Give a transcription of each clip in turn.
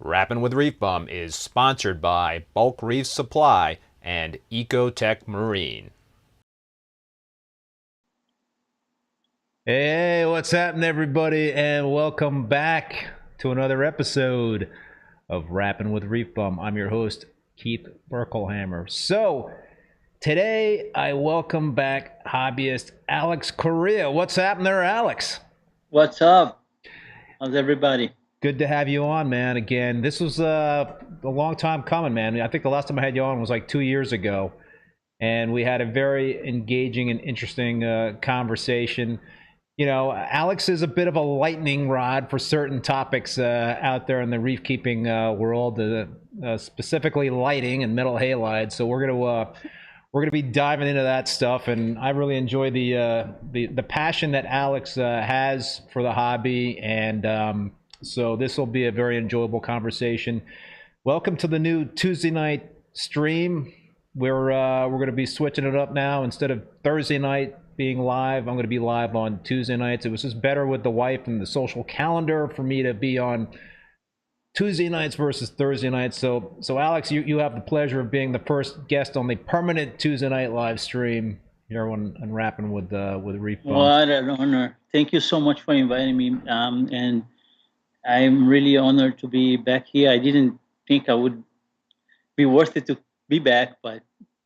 Rappin' with ReefBum is sponsored by Bulk Reef Supply and Ecotech Marine. Hey, what's happening, everybody, and welcome back to another episode of Rappin' with ReefBum. I'm your host, Keith Berkelhamer. So, today I welcome back hobbyist Alex Correa. What's happening there, Alex? What's up? How's everybody? Good to have you on, man. Again, this was a long time coming, man. I think the last time I had you on was like 2 years ago, and we had a very engaging and interesting conversation. You know, Alex is a bit of a lightning rod for certain topics out there in the reef keeping world, specifically lighting and metal halide. So we're gonna be diving into that stuff, and I really enjoy the passion that Alex has for the hobby, and so this will be a very enjoyable conversation. Welcome to the new Tuesday night stream. We're going to be switching it up now. Instead of Thursday night being live, I'm going to be live on Tuesday nights. It was just better with the wife and the social calendar for me to be on Tuesday nights versus Thursday nights. So Alex, you have the pleasure of being the first guest on the permanent Tuesday night live stream here on Rappin' with ReefBum. What an honor! Thank you so much for inviting me. And I'm really honored to be back here. I didn't think I would be worth it to be back, but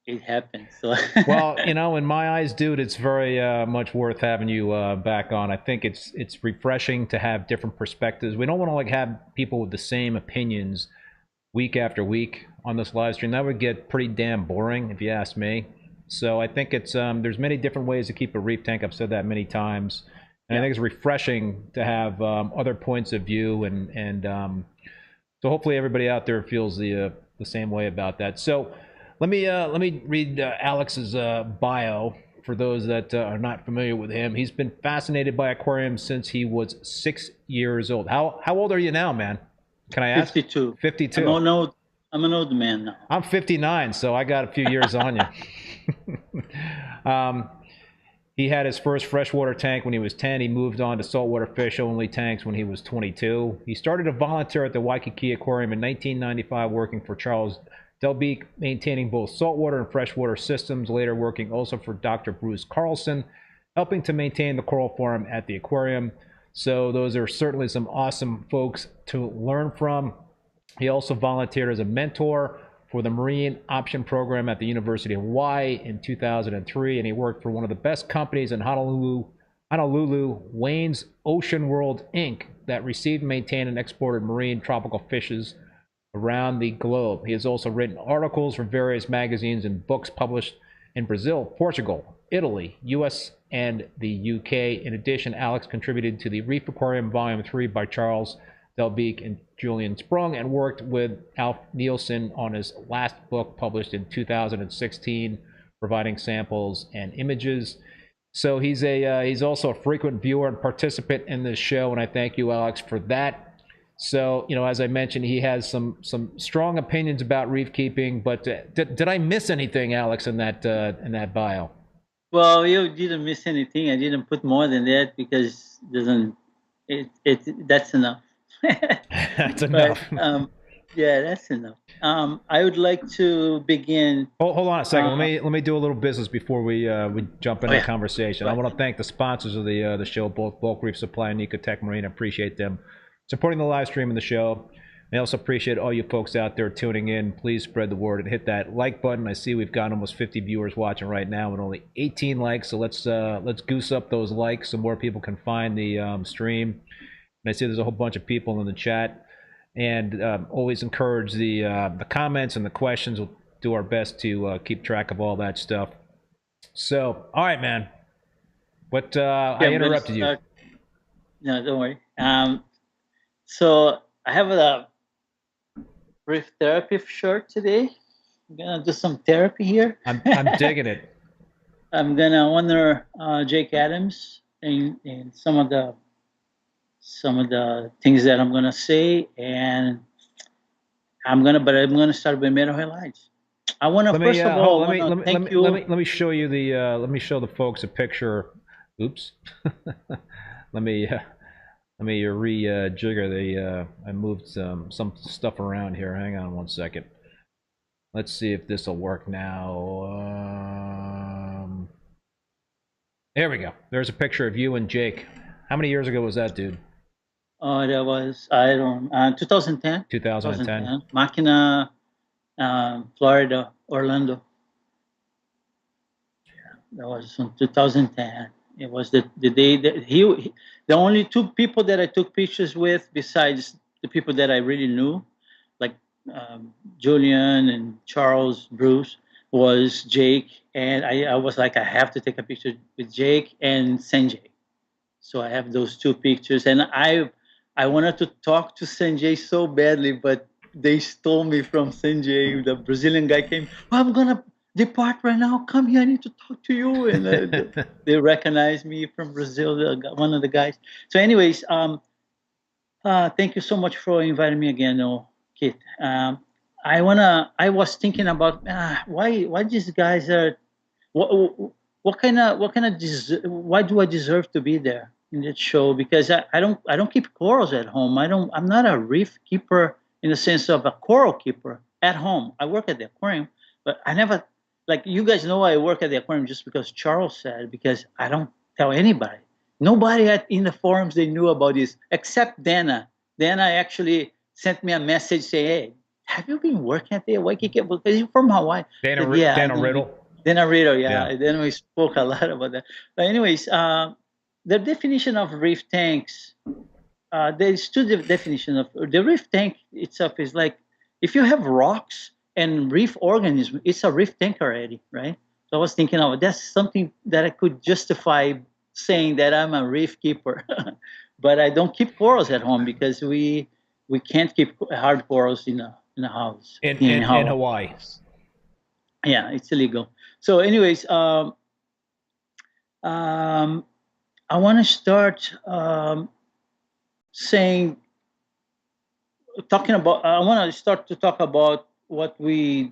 it happened. So well, you know, in my eyes, dude, it's very much worth having you back on. I think it's refreshing to have different perspectives. We don't want to like have people with the same opinions week after week on this live stream. That would get pretty damn boring, if you ask me. So I think it's there's many different ways to keep a reef tank. I've said that many times. And I think it's refreshing to have other points of view, and so hopefully everybody out there feels the same way about that. So let me read Alex's bio for those that are not familiar with him. He's been fascinated by aquariums since he was 6 years old. How old are you now, man? Can I ask? 52. 52. I'm an old man now. I'm 59, so I got a few years on you. He had his first freshwater tank when he was 10. He moved on to saltwater fish-only tanks when he was 22. He started to volunteer at the Waikiki Aquarium in 1995, working for Charles Delbeek, maintaining both saltwater and freshwater systems, later working also for Dr. Bruce Carlson, helping to maintain the coral farm at the aquarium. So those are certainly some awesome folks to learn from. He also volunteered as a mentor for the Marine Option Program at the University of Hawaii in 2003, and he worked for one of the best companies in Honolulu, Wayne's Ocean World Inc., that received, maintained, and exported marine tropical fishes around the globe. He has also written articles for various magazines and books published in Brazil, Portugal, Italy, US, and the UK. In addition, Alex contributed to the Reef Aquarium Volume 3 by Charles Delbeek and Julian Sprung, and worked with Alf Nielsen on his last book published in 2016, providing samples and images. So he's also a frequent viewer and participant in this show, and I thank you, Alex, for that. So, as I mentioned, he has some strong opinions about reef keeping. But did I miss anything, Alex, in that bio? Well, you didn't miss anything. I didn't put more than that because that's enough. That's enough. But, yeah, that's enough. I would like to begin. Hold on a second. Let me do a little business before we jump into the conversation. I want to thank the sponsors of the show, both Bulk Reef Supply and Ecotech Marine. I appreciate them supporting the live stream of the show. I also appreciate all you folks out there tuning in. Please spread the word and hit that like button. I see we've got almost 50 viewers watching right now and only 18 likes. So let's goose up those likes so more people can find the stream. And I see there's a whole bunch of people in the chat. And always encourage the comments and the questions. We'll do our best to keep track of all that stuff. So, all right, man. What I interrupted you. No, don't worry. So I have a reef therapy shirt today. I'm gonna do some therapy here. I'm digging it. I'm gonna honor Jake Adams and some of the things that I'm gonna say, and I'm gonna start with metal halides. I want to first of all thank you. Let me show you the let me show the folks a picture. Oops. let me rejigger the I moved some stuff around here. Hang on one second. Let's see if this will work now. There we go. There's a picture of you and Jake. How many years ago was that, dude? That was 2010. 2010. Makina, Florida, Orlando. That was in 2010. It was the day that the only two people that I took pictures with, besides the people that I really knew, like Julian and Charles, Bruce, was Jake. And I was like, I have to take a picture with Jake and Sanjay. So I have those two pictures. And I wanted to talk to Sanjay so badly, but they stole me from Sanjay. The Brazilian guy came, I'm going to depart right now. Come here, I need to talk to you. And they recognized me from Brazil, one of the guys. So anyways, thank you so much for inviting me again, Keith. I was thinking about why these guys are, why do I deserve to be there in that show? Because I don't keep corals at home. I'm not a reef keeper in the sense of a coral keeper at home. I work at the aquarium, but I never, like you guys know, I work at the aquarium just because Charles said, because I don't tell anybody. Nobody in the forums, they knew about this except Dana. Dana actually sent me a message saying, hey, have you been working at the Waikiki? Because you're from Hawaii. Dana Riddle. Dana Riddle, yeah. Then we spoke a lot about that. But anyways, the definition of reef tanks, there's two definitions of the reef tank itself is like, if you have rocks and reef organisms, it's a reef tank already, right? So I was thinking, that's something that I could justify saying that I'm a reef keeper. But I don't keep corals at home because we can't keep hard corals in a house. In Hawaii. Yeah, it's illegal. So anyways, I want to start I want to start to talk about what I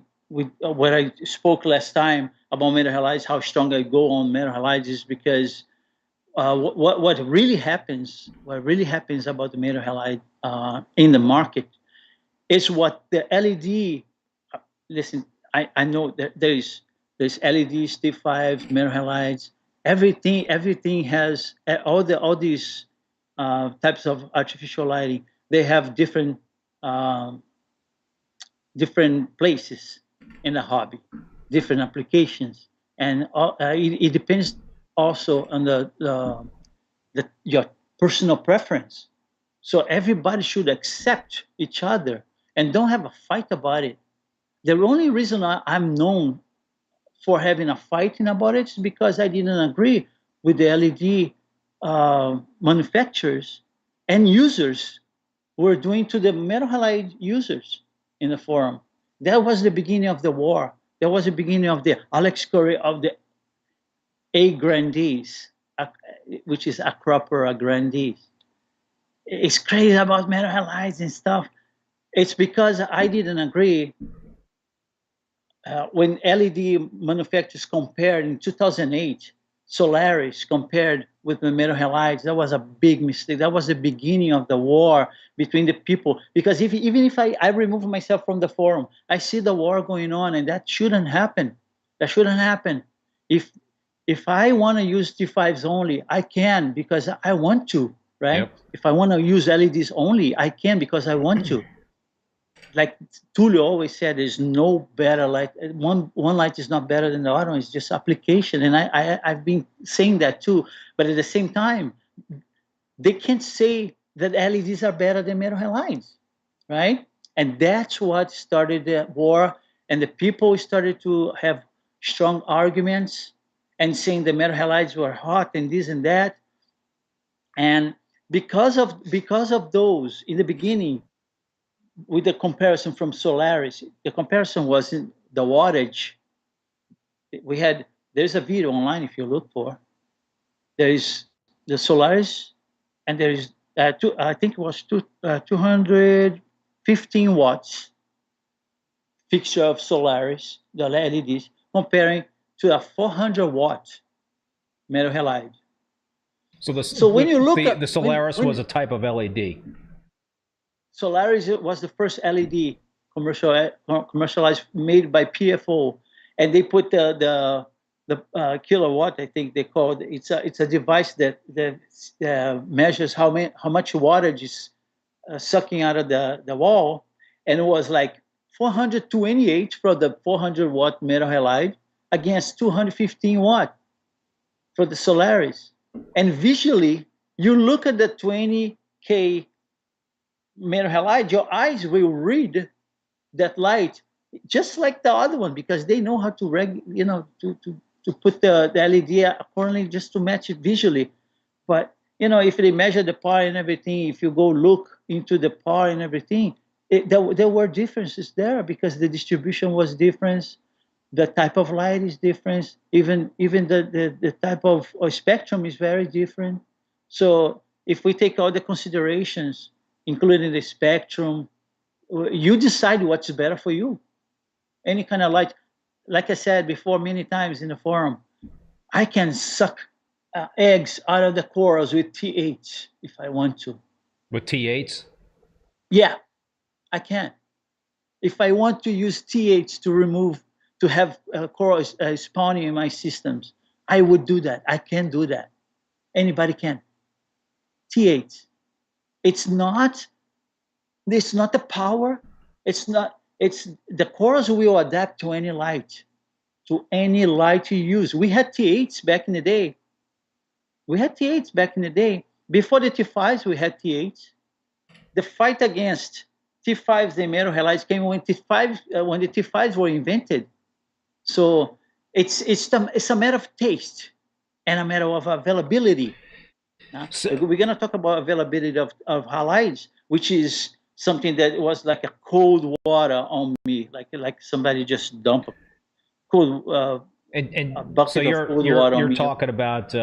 spoke last time about metal halides, how strong I go on metal halides is because what really happens about the metal halide in the market is what the LED. Listen, I know that there's LEDs, T5s, metal halides. Everything has all these types of artificial lighting. They have different different places in the hobby, different applications, and it depends also on your personal preference. So everybody should accept each other and don't have a fight about it. The only reason I'm known for having a fighting about it is because I didn't agree with the LED manufacturers and users were doing to the metal halide users in the forum. That was the beginning of the war. That was the beginning of the Alex Correa of the A grandees, which is Acropora grandees. It's crazy about metal halides and stuff. It's because I didn't agree when LED manufacturers compared in 2008, Solaris compared with the metal halides. That was a big mistake. That was the beginning of the war between the people. Because even if I remove myself from the forum, I see the war going on, and that shouldn't happen. That shouldn't happen. If I want to use T5s only, I can because I want to, right? Yep. If I want to use LEDs only, I can because I want to. Like Tulio always said, there's no better light. One light is not better than the other one. It's just application. And I've been saying that too. But at the same time, they can't say that LEDs are better than metal halides, right? And that's what started the war. And the people started to have strong arguments and saying the metal halides were hot and this and that. And because of those, in the beginning, with the comparison from Solaris, the comparison was in the wattage. There's a video online if you look for. There is the Solaris, and there is, I think it was 215 watts fixture of Solaris, the LEDs, comparing to a 400 watt metal halide. So when you look at the Solaris was a type of LED. Solaris was the first LED commercialized, made by PFO, and they put the kilowatt. I think they call it. It's a device that measures how much wattage is sucking out of the wall, and it was like 428 for the 400 watt metal halide against 215 watt for the Solaris, and visually you look at the 20K metal halide, your eyes will read that light just like the other one because they know how to to put the LED accordingly just to match it visually. But if they measure the power and everything, if you go look into the power and everything, there were differences there because the distribution was different, the type of light is different, even the type of spectrum is very different. So if we take all the considerations, including the spectrum, you decide what's better for you. Any kind of light. Like I said before many times in the forum, I can suck eggs out of the corals with T8 if I want to. With T8s? Yeah, I can. If I want to use T8s to have corals spawning in my systems, I would do that. I can do that. Anybody can. T8s. It's not the power. It's the corals will adapt to any light you use. We had T8s back in the day. Before the T5s, we had T8s. The fight against T5s and metal halides came when the T5s were invented. So it's a matter of taste and a matter of availability. So we're going to talk about availability of halides, which is something that was like a cold water on me, like somebody just dumped a cold a bucket so of cold water on you're me. talking about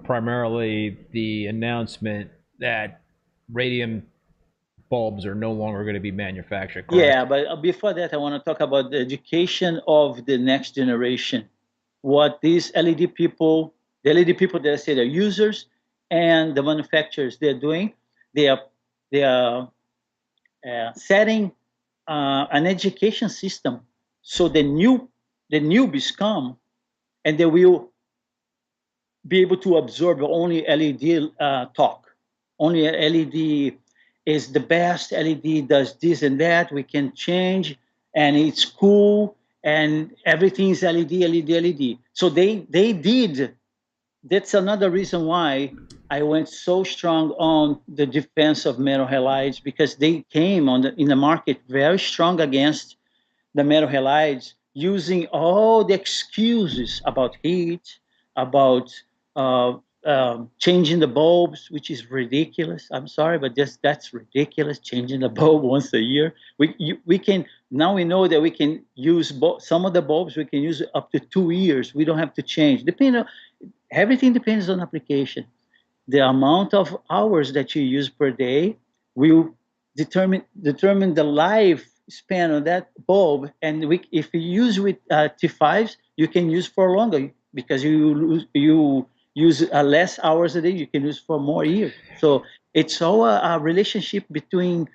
primarily the announcement that radium bulbs are no longer going to be manufactured, correct? Yeah, but before that, I want to talk about the education of the next generation. What these LED people, the LED people that I say they're users, and the manufacturers they're doing, they are setting an education system so the newbies come and they will be able to absorb only LED talk. only LED is the best. LED does this and that. We can change, and it's cool, and everything is LED, LED, LED. So they did. That's another reason why I went so strong on the defense of metal halides, because they came in the market very strong against the metal halides, using all the excuses about heat, about changing the bulbs, which is ridiculous. I'm sorry, but that's ridiculous. Changing the bulb once a year. We can now, we know that we can use some of the bulbs. We can use up to 2 years. We don't have to change. Everything depends on application. The amount of hours that you use per day will determine the lifespan of that bulb. And if you use with T5s, you can use for longer, because you use less hours a day. You can use for more years. So it's all a relationship between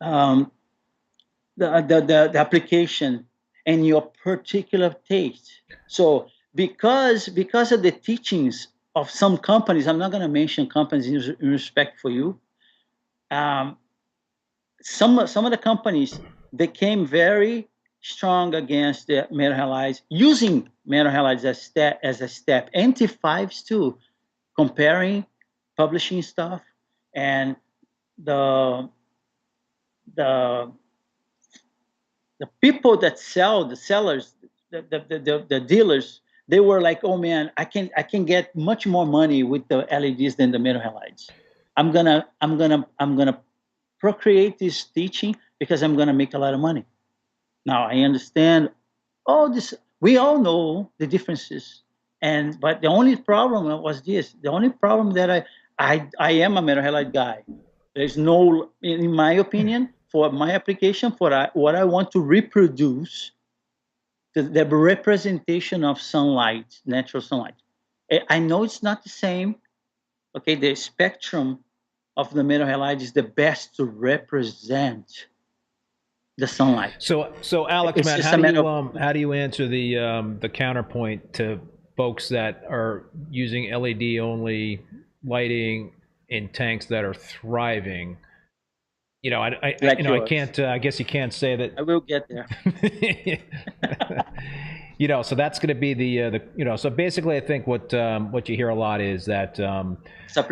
the application and your particular taste. So because of the teachings of some companies, I'm not going to mention companies in respect for you. Some of the companies, they came very strong against the metal halides, using metal halides as a step. NT5s too, comparing, publishing stuff, and the people that sell, the sellers, the dealers, they were like, oh man, I can get much more money with the LEDs than the metal halides. I'm gonna procreate this teaching because I'm gonna make a lot of money. Now I understand all this. We all know the differences, but the only problem was this. The only problem that I am a metal halide guy. There's no, in my opinion, for my application, for what I want to reproduce, the representation of sunlight, natural sunlight. I know it's not the same. Okay, the spectrum of the metal halide is the best to represent the sunlight. So Alex, It's man, just how do you answer the counterpoint to folks that are using LED only lighting in tanks that are thriving? You know, I can't. I guess you can't say that. I will get there. You know, so that's going to be the So basically, I think what you hear a lot is that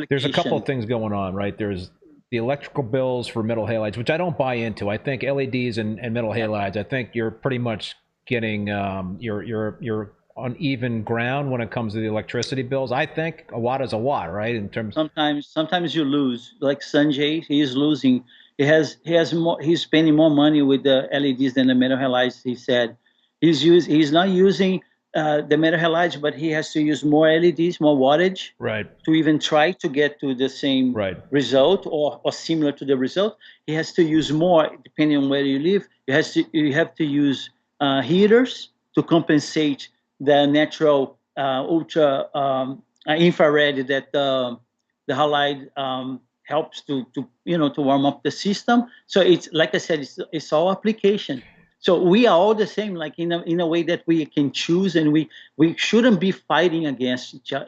there's a couple of things going on, right? There's the electrical bills for metal halides, which I don't buy into. I think LEDs and metal halides, I think you're pretty much getting you're on even ground when it comes to the electricity bills. I think a watt is a watt, right? In terms, sometimes you lose. Like Sanjay, he is losing. He has more. He's spending more money with the LEDs than the metal halides. He said he's not using the metal halides, but he has to use more LEDs, more wattage, right, to even try to get to the same result or similar to the result. He has to use more depending on where you live. You have to use heaters to compensate the natural ultra infrared that the halide helps to warm up the system. So it's like I said, it's all application. So we are all the same, like in a way that we can choose, and we shouldn't be fighting against each other.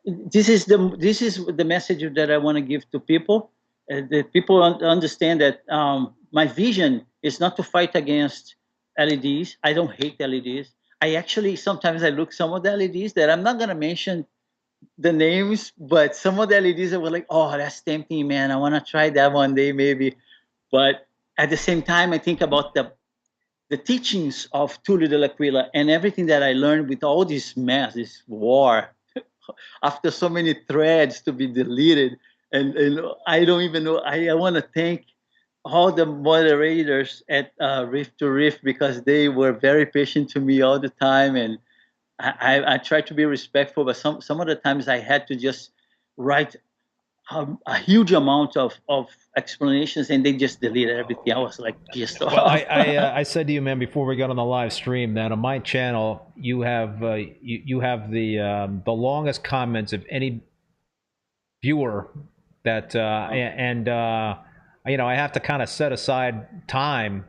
This is the message that I want to give to people. The people understand that my vision is not to fight against LEDs. I don't hate LEDs. I actually sometimes I look some of the LEDs that I'm not gonna mention the names, but some of the LEDs that were like, oh, that's tempting, man. I want to try that one day, maybe. But at the same time, I think about the teachings of Tulio de l'Aquila and everything that I learned with all this mess, this war, after so many threads to be deleted. And I don't even know. I want to thank all the moderators at Reef to Reef, because they were very patient to me all the time. And I try to be respectful, but some of the times I had to just write a huge amount of explanations, and they just deleted everything. I was like, pissed off. Well, I said to you, man, before we got on the live stream, that on my channel you have you have the longest comments of any viewer that I have to kind of set aside time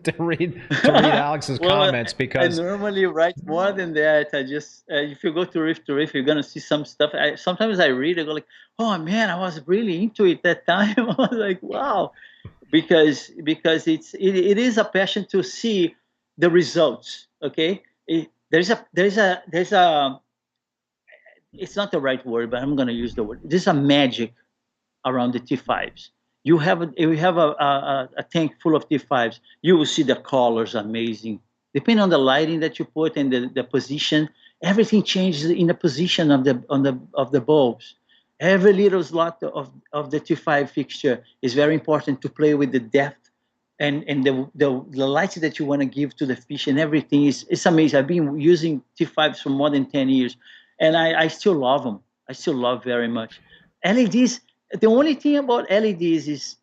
to read Alex's Well, comments because I normally write more than that. I just if you go to Reef, you're gonna see some stuff. Sometimes I read, I go like, oh man, I was really into it that time. I was like, wow, because it is a passion to see the results. Okay, there's a it's not the right word, but I'm gonna use the word. There's a magic around the T5s. You have a tank full of T5s. You will see the colors amazing. Depending on the lighting that you put and the position, everything changes in the position of the bulbs. Every little slot of the T5 fixture is very important to play with the depth and the light that you want to give to the fish, and everything is it's amazing. I've been using T5s for more than 10 years, and I still love them. I still love very much. LEDs, the only thing about LEDs is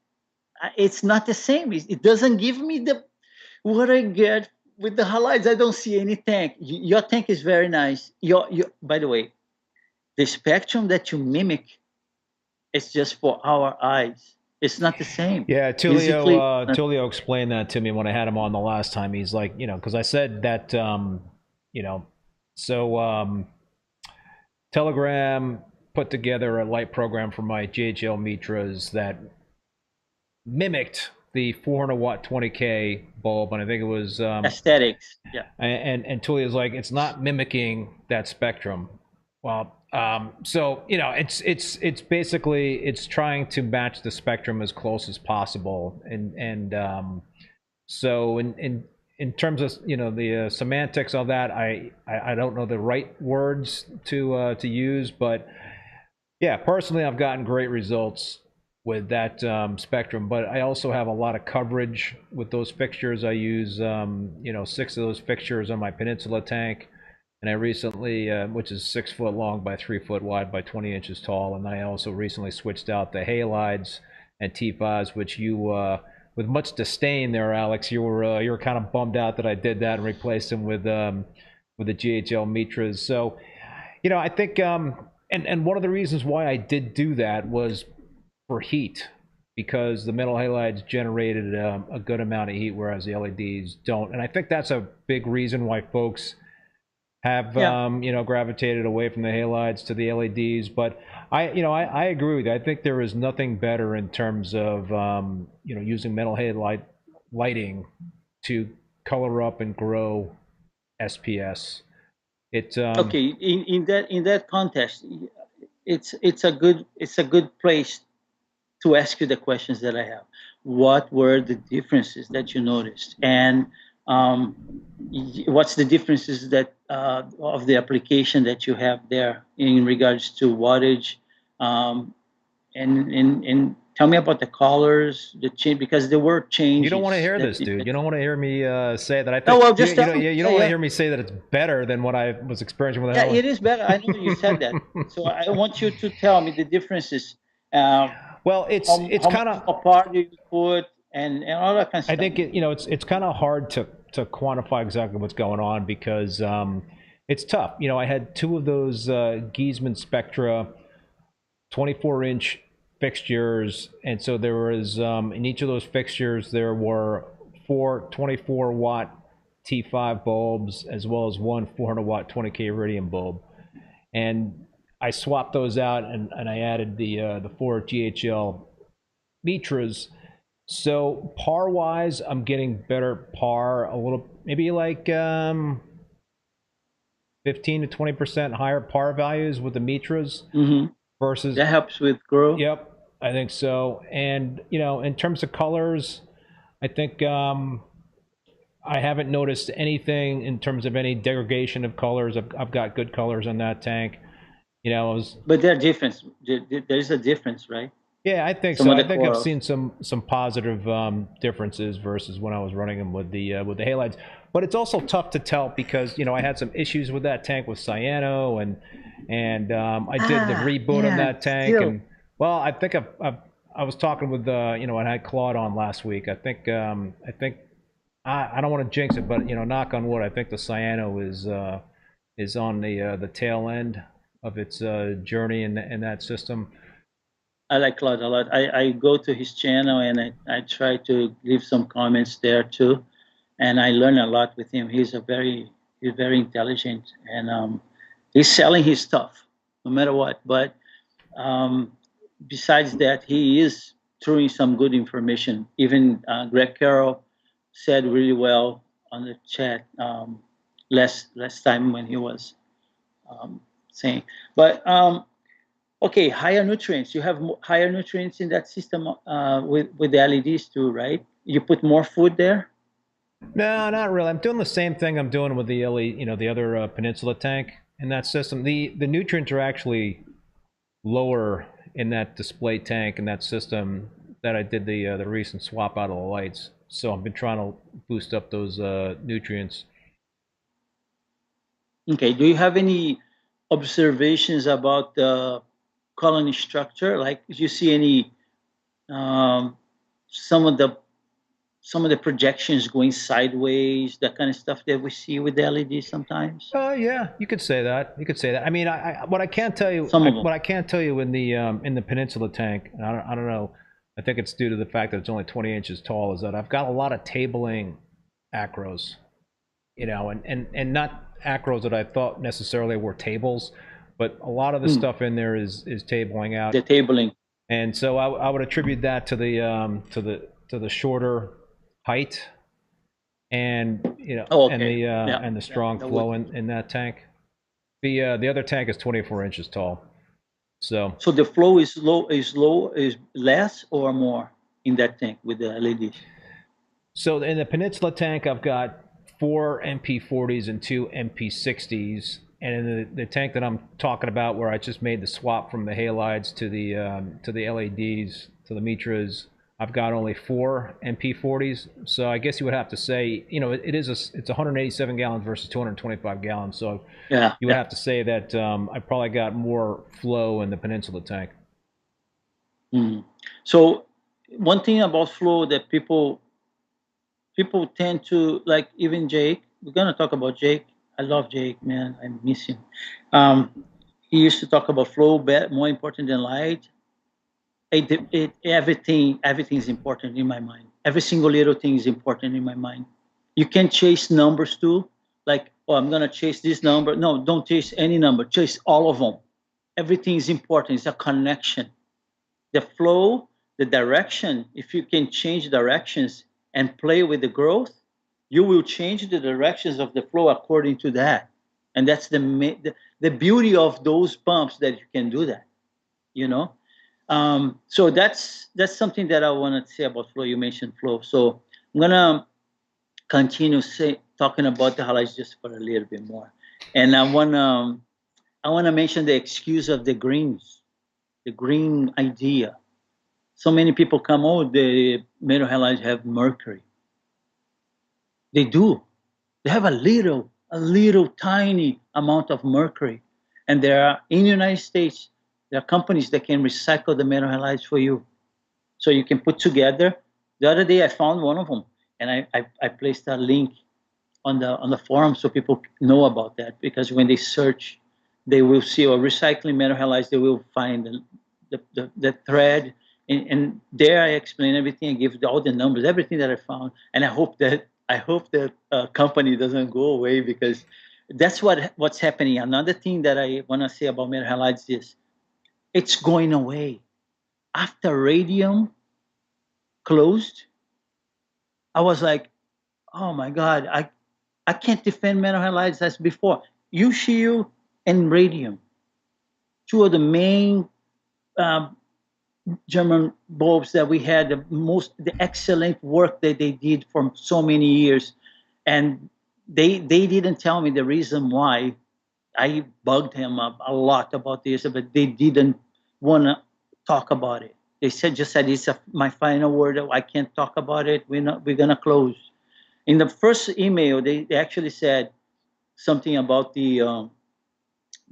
it's not the same. It doesn't give me the what I get with the halides. I don't see any tank. Your tank is very nice. Your by the way, the spectrum that you mimic is just for our eyes. It's not the same. yeah, Physically, Tulio explained that to me when I had him on the last time. He's like, because I said that, so Telegram put together a light program for my JHL Mitras that mimicked the 400 watt 20K bulb, and I think it was aesthetics. Yeah. And Tulio's like, it's not mimicking that spectrum. Well, so it's basically it's trying to match the spectrum as close as possible, and so in terms of the semantics of that, I don't know the right words to use, but yeah, personally I've gotten great results with that spectrum, but I also have a lot of coverage with those fixtures. I use 6 of those fixtures on my Peninsula tank. And I recently, which is 6 foot long by 3 foot wide by 20 inches tall, and I also recently switched out the halides and T5s, which you, with much disdain there, Alex, you were kind of bummed out that I did that and replaced them with the GHL Mitras. So, I think, and one of the reasons why I did do that was for heat, because the metal halides generated a good amount of heat, whereas the LEDs don't, and I think that's a big reason why folks have gravitated away from the halides to the LEDs. But I agree with you. I think there is nothing better in terms of using metal halide lighting to color up and grow SPS. Okay, in that context, it's a good place to ask you the questions that I have. What were the differences that you noticed, and what's the differences that of the application that you have there in regards to wattage, and tell me about the colors, the change, because there were changes. You don't want to hear this, dude. You don't want to hear me say that. I think no, well, just you don't want to hear me say that it's better than what I was experiencing with the yeah, it is better. I know you said that, so I want you to tell me the differences. Well, it's kind of apart you put and all that kind of stuff. I think it's kind of hard to quantify exactly what's going on because it's tough. I had 2 of those Giesman Spectra 24-inch fixtures, and so there was in each of those fixtures there were 4 24-watt T5 bulbs as well as 1 400-watt 20K iridium bulb, and I swapped those out and I added the 4 GHL Mitras. So par wise, I'm getting better par, a little, maybe like 15 to 20% higher par values with the Mitras versus that helps with growth. Yep, I think so. And in terms of colors, I think I haven't noticed anything in terms of any degradation of colors. I've got good colors on that tank. But there's difference. There's a difference, right? Yeah, I think so. I think I've seen some positive differences versus when I was running them with the halides. But it's also tough to tell because I had some issues with that tank with cyano, and I did the reboot on that tank. And well, I think I was talking with I had Claude on last week. I think I don't want to jinx it, but knock on wood, I think the cyano is on the tail end of its journey in that system. I like Claude a lot. I go to his channel and I try to leave some comments there too, and I learn a lot with him. He's very intelligent, and he's selling his stuff no matter what. But um, besides that, he is throwing some good information. Even Greg Carroll said really well on the chat last time when he was um, saying. But okay, higher nutrients. You have higher nutrients in that system with the LEDs too, right? You put more food there. No, not really. I'm doing the same thing I'm doing with the the other Peninsula tank in that system. The nutrients are actually lower in that display tank in that system that I did the recent swap out of the lights. So I've been trying to boost up those nutrients. Okay. Do you have any observations about the colony structure? Like, do you see any um, some of the projections going sideways, that kind of stuff that we see with the LED sometimes? Oh yeah, you could say that. You could say that. I mean, what I can't tell you, Some of them. what I can't tell you in the Peninsula tank, and I don't know. I think it's due to the fact that it's only 20 inches tall. Is that I've got a lot of tabling acros, and not acros that I thought necessarily were tables, but a lot of the stuff in there is tabling out. The tabling. And so I would attribute that to the shorter height, and Oh, okay. and the Yeah. and the strong that flow would- in that tank. The other tank is 24 inches tall. So So the flow is less or more in that tank with the LEDs? so in the Peninsula tank, I've got 4 MP40s and 2 MP60s. And in the tank that I'm talking about, where I just made the swap from the halides to the LEDs to the Mitras, I've got only 4 MP40s. So I guess you would have to say, it's 187 gallons versus 225 gallons. So Yeah. you would have to say that I probably got more flow in the Peninsula tank. So one thing about flow that people tend to like, even Jake. We're gonna talk about Jake. I love Jake, man. I miss him. He used to talk about flow more important than light. Everything is important in my mind. Every single little thing is important in my mind. You can chase numbers too, like, oh, I'm gonna chase this number. No, don't chase any number. Chase all of them. Everything is important. It's a connection. The flow, the direction. If you can change directions and play with the growth, you will change the directions of the flow according to that. And that's the beauty of those pumps, that you can do that. So that's something that I want to say about flow. You mentioned flow, so I'm gonna continue talking about the highlights just for a little bit more. And I wanna mention the excuse of the greens, the green idea. So many people come, oh, the metal halides have mercury. They do. They have a little tiny amount of mercury, and there are, in the United States, there are companies that can recycle the metal halides for you, so you can put together. The other day, I found one of them, and I placed a link on the forum so people know about that, because when they search, they will see, or recycling metal halides, they will find the thread, and there I explain everything. I give all the numbers, everything that I found, and I hope that company doesn't go away, because that's what's happening. Another thing that I want to say about metal halides is it's going away. After radium closed, I was like, oh my God, I can't defend metal halides as before. U-Shield and radium, two of the main German bulbs that we had, the excellent work that they did for so many years, and they didn't tell me the reason why. I bugged him up a lot about this, but they didn't want to talk about it. They just said it's my final word. I can't talk about it. We're gonna close. In the first email, they actually said something about the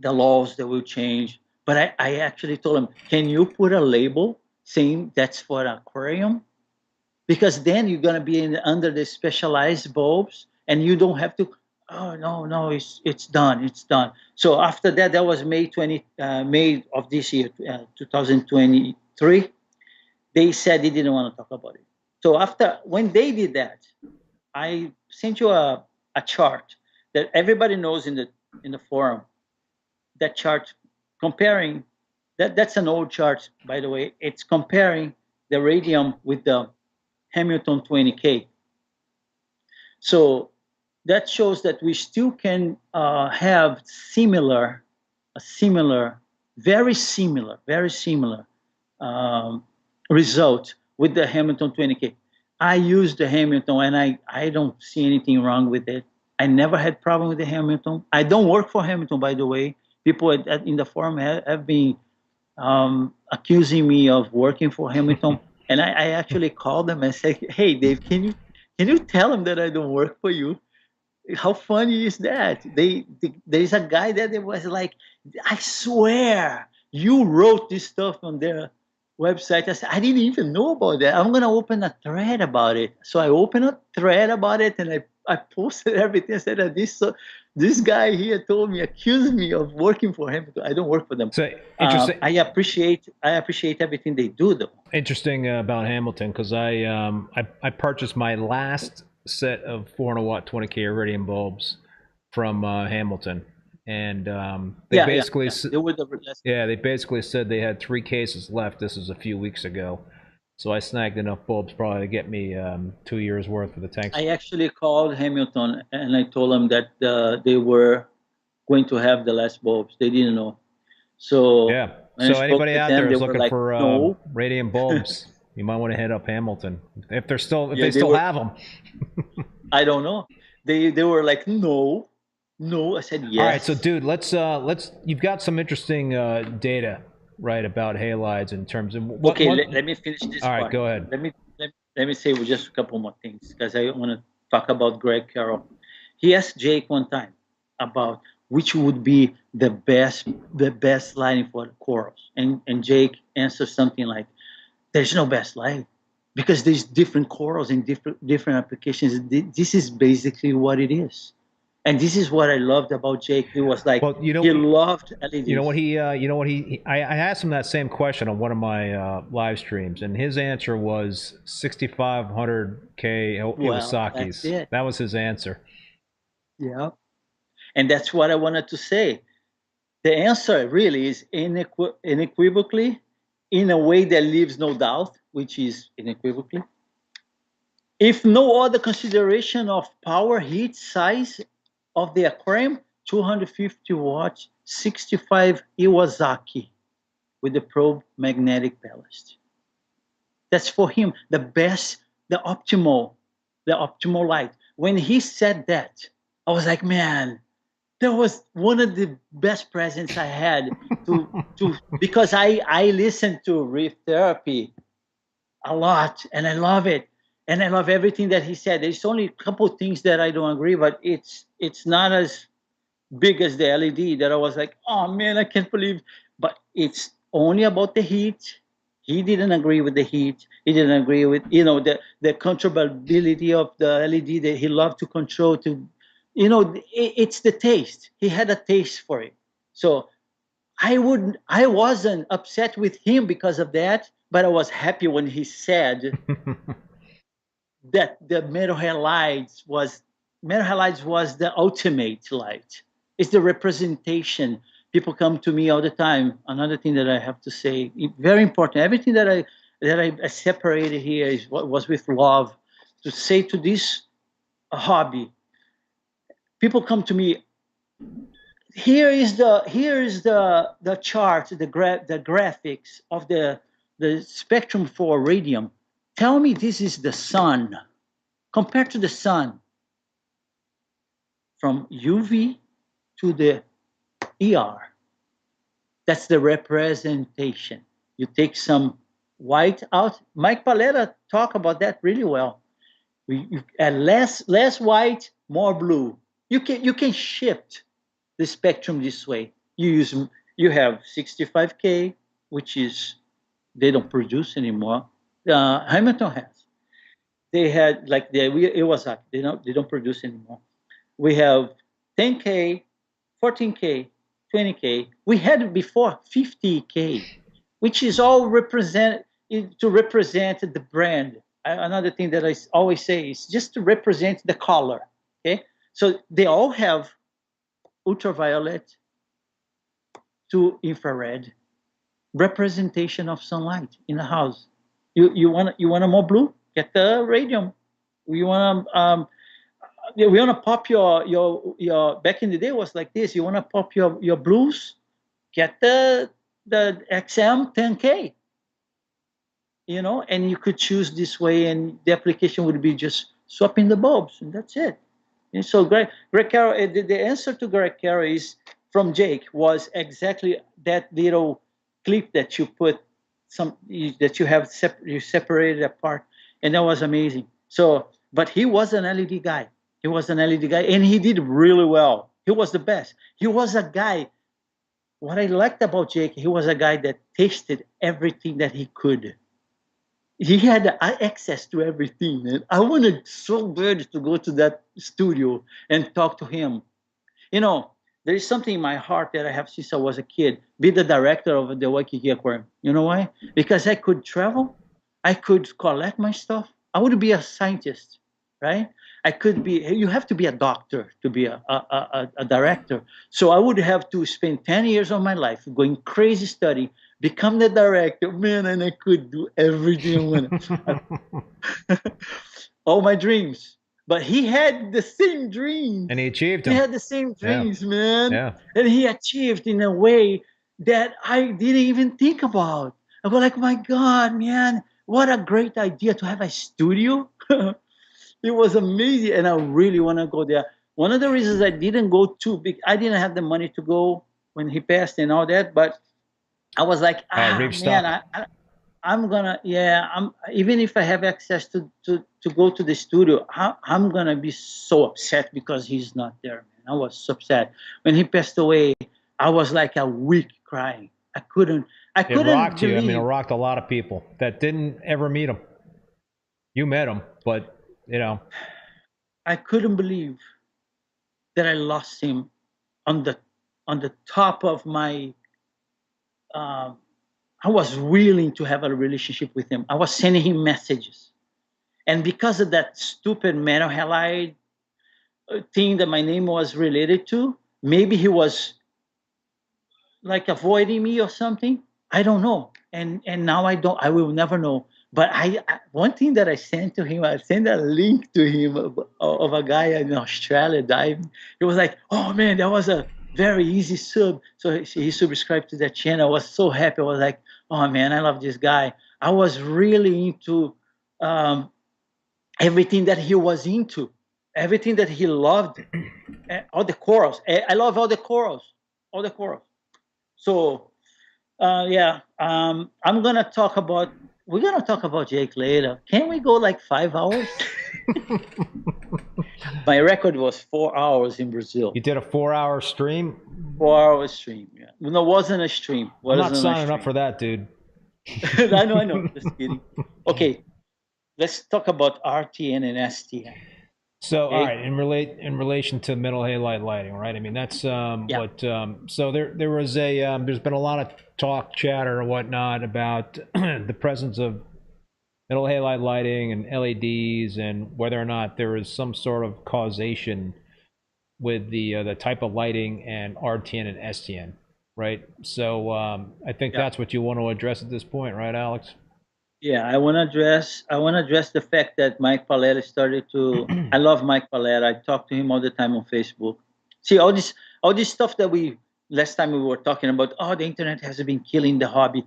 laws that will change. But I actually told them, can you put a label saying that's for an aquarium? Because then you're going to be under the specialized bulbs, and you don't have to, oh, no, it's done. It's done. So after that, that was May of this year, 2020, 3, they said they didn't want to talk about it. So when they did that, I sent you a chart that everybody knows in the forum. That chart comparing that's an old chart, by the way. It's comparing the radium with the Hamilton 20K. So that shows that we still can have very similar result with the Hamilton 20K. I use the Hamilton, and I don't see anything wrong with it. I never had problem with the Hamilton. I don't work for Hamilton, by the way. People in the forum have been accusing me of working for Hamilton, and I actually called them and said, "Hey, Dave, can you tell them that I don't work for you?" How funny is that? There's a guy that was like, "I swear you wrote this stuff on their website." I said, "I didn't even know about that. I'm gonna open a thread about it." So I opened a thread about it, and I posted everything. I said that this guy here accused me of working for him. I don't work for them. So interesting. I appreciate everything they do, though. Interesting about Hamilton, because I purchased my last set of 400 watt 20K iridium bulbs from Hamilton, and they basically said they had 3 cases left. This was a few weeks ago, so I snagged enough bulbs probably to get me 2 years worth for the tanks. I actually called Hamilton and I told them that they were going to have the last bulbs. They didn't know. So yeah. So anybody out there is looking like, for no. radium bulbs, you might want to hit up Hamilton if they still have them. I don't know. They were like, no. I said yes. All right, so dude, let's you've got some interesting data, right, about halides in terms of let me finish this part. All right, go ahead. Let me say just a couple more things, because I want to talk about Greg Carroll. He asked Jake one time about which would be the best lighting for the corals, and Jake answered something like, "There's no best light, because there's different corals in different applications. This is basically what it is." And this is what I loved about Jake. He was like, he loved LEDs. I asked him that same question on one of my live streams, and his answer was 6,500K Iwasaki's. That was his answer. Yeah. And that's what I wanted to say. The answer really is unequivocally, in a way that leaves no doubt, which is unequivocally. If no other consideration of power, heat, size of the aquarium, 250 watts, 65 Iwasaki with the probe magnetic ballast. That's for him the best, the optimal light. When he said that, I was like, man, that was one of the best presents I had because I listen to Reef Therapy a lot, and I love it. And I love everything that he said. There's only a couple of things that I don't agree, but it's not as big as the LED that I was like, oh man, I can't believe. But it's only about the heat. He didn't agree with the heat. He didn't agree with, the controllability of the LED that he loved to control. It's the taste. He had a taste for it. So I wasn't upset with him because of that, but I was happy when he said that the metal halides was the ultimate light. It's the representation. People come to me all the time. Another thing that I have to say, very important. Everything that I separated here is what was with love. To say to this hobby, people come to me. Here is the chart, the graphics of the spectrum for radium. Tell me this is the sun. Compared to the sun, from UV to the ER, that's the representation. You take some white out. Mike Paletta talked about that really well. You add less white, more blue. You can shift the spectrum this way. You have 65K, which is they don't produce anymore. Hamilton has. They had it was up. They don't produce anymore. We have 10K, 14K, 20K. We had before 50K. which is all to represent the brand. Another thing that I always say is just to represent the color. Okay, so they all have ultraviolet to infrared representation of sunlight in the house. You want a more blue? Get the radium. You want to pop your back in the day it was like this. You want to pop your blues? Get the XM 10K. And you could choose this way, and the application would be just swapping the bulbs, and that's it. And so Greg Carroll, the answer to Greg Carroll is from Jake was exactly that little clip that you put that you separated apart, and that was amazing. So, but he was an LED guy. He was an LED guy, and he did really well. He was the best. He was a guy. What I liked about Jake, he was a guy that tasted everything that he could. He had access to everything, and I wanted so bad to go to that studio and talk to him. There is something in my heart that I have since I was a kid, be the director of the Waikiki Aquarium. You know why? Because I could travel, I could collect my stuff. I would be a scientist, right? You have to be a doctor to be a director. So I would have to spend 10 years of my life going crazy study, become the director, man, and I could do everything I wanted. All my dreams. But he had the same dreams. And he achieved them. He had the same dreams, man. Yeah. And he achieved in a way that I didn't even think about. I go like, my God, man, what a great idea to have a studio. It was amazing, and I really want to go there. One of the reasons I didn't go too big, I didn't have the money to go when he passed and all that, but I was like, man, I'm gonna, even if I have access to go to the studio, I'm gonna be so upset because he's not there, man. I was so upset. When he passed away, I was like a week crying. I couldn't It rocked you. I mean, it rocked a lot of people that didn't ever meet him. You met him, but I couldn't believe that I lost him on the top of my. I was willing to have a relationship with him. I was sending him messages, and because of that stupid metal halide thing that my name was related to, maybe he was like avoiding me or something. I don't know, and now I will never know. But one thing that I sent to him, I sent a link to him of a guy in Australia diving. He was like, oh man, that was a very easy sub. So he subscribed to that channel. I was so happy. I was like, oh man, I love this guy. I was really into everything that he was into, everything that he loved, all the corals. I love all the corals. So, we're going to talk about Jake later. Can we go like 5 hours? My record was 4 hours in Brazil. You did a 4-hour stream? 4-hour stream, yeah. No, it wasn't a stream. I'm not signing up for that, dude. I know. Just kidding. Okay, let's talk about RTN and STN. So, okay. All right, in relation to middle halide lighting, right? I mean, that's what. So there was there's been a lot of talk, chatter, or whatnot about the presence of middle halide lighting and LEDs, and whether or not there is some sort of causation with the type of lighting and RTN and STN, right? So I think that's what you want to address at this point, right, Alex? Yeah, I want to address the fact that Mike Paletta started to. I love Mike Paletta. I talk to him all the time on Facebook. See, all this stuff that last time we were talking about. Oh, the internet has been killing the hobby.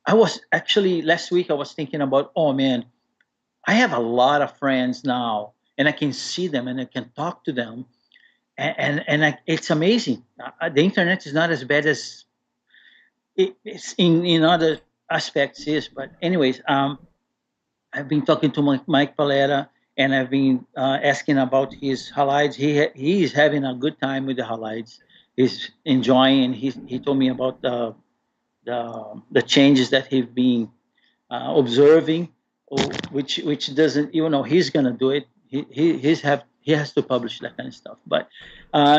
I was actually last week. I was thinking about. Oh man, I have a lot of friends now, and I can see them and I can talk to them, and it's amazing. The internet is not as bad as it's in other aspects is, but anyways, I've been talking to Mike Paletta, and I've been asking about his halides. He is having a good time with the halides. He's enjoying, and he told me about the changes that he's been observing, which doesn't, even though he's gonna do it, he has to publish that kind of stuff. But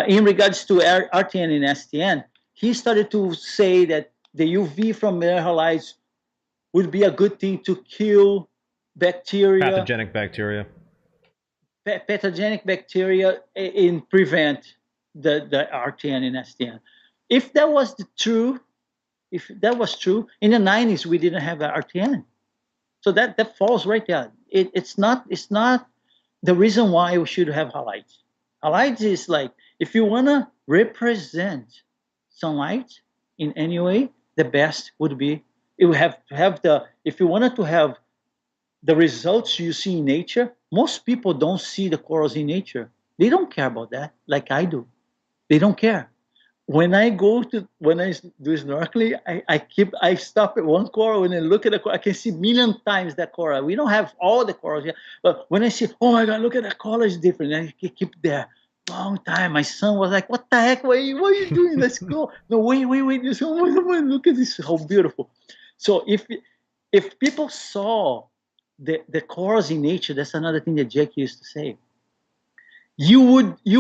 in regards to RTN and STN, he started to say that the UV from their halides would be a good thing to kill bacteria, Pathogenic bacteria. pathogenic bacteria, and prevent the R10 and S10. If that was true, in the 90s we didn't have R10. So that falls right there. It's not the reason why we should have halides. Halides is like, if you want to represent sunlight in any way, the best would be, you have to have if you wanted to have the results you see in nature, most people don't see the corals in nature. They don't care about that like I do. They don't care. When I do snorkeling, I stop at one coral and then look at the coral. I can see million times that coral. We don't have all the corals here, but when I see, oh my God, look at that coral, it's different. And I keep there long time. My son was like, "What the heck? What are you doing? Let's go." No, wait. Look at this, how beautiful. So if people saw the corals in nature, that's another thing that Jake used to say. You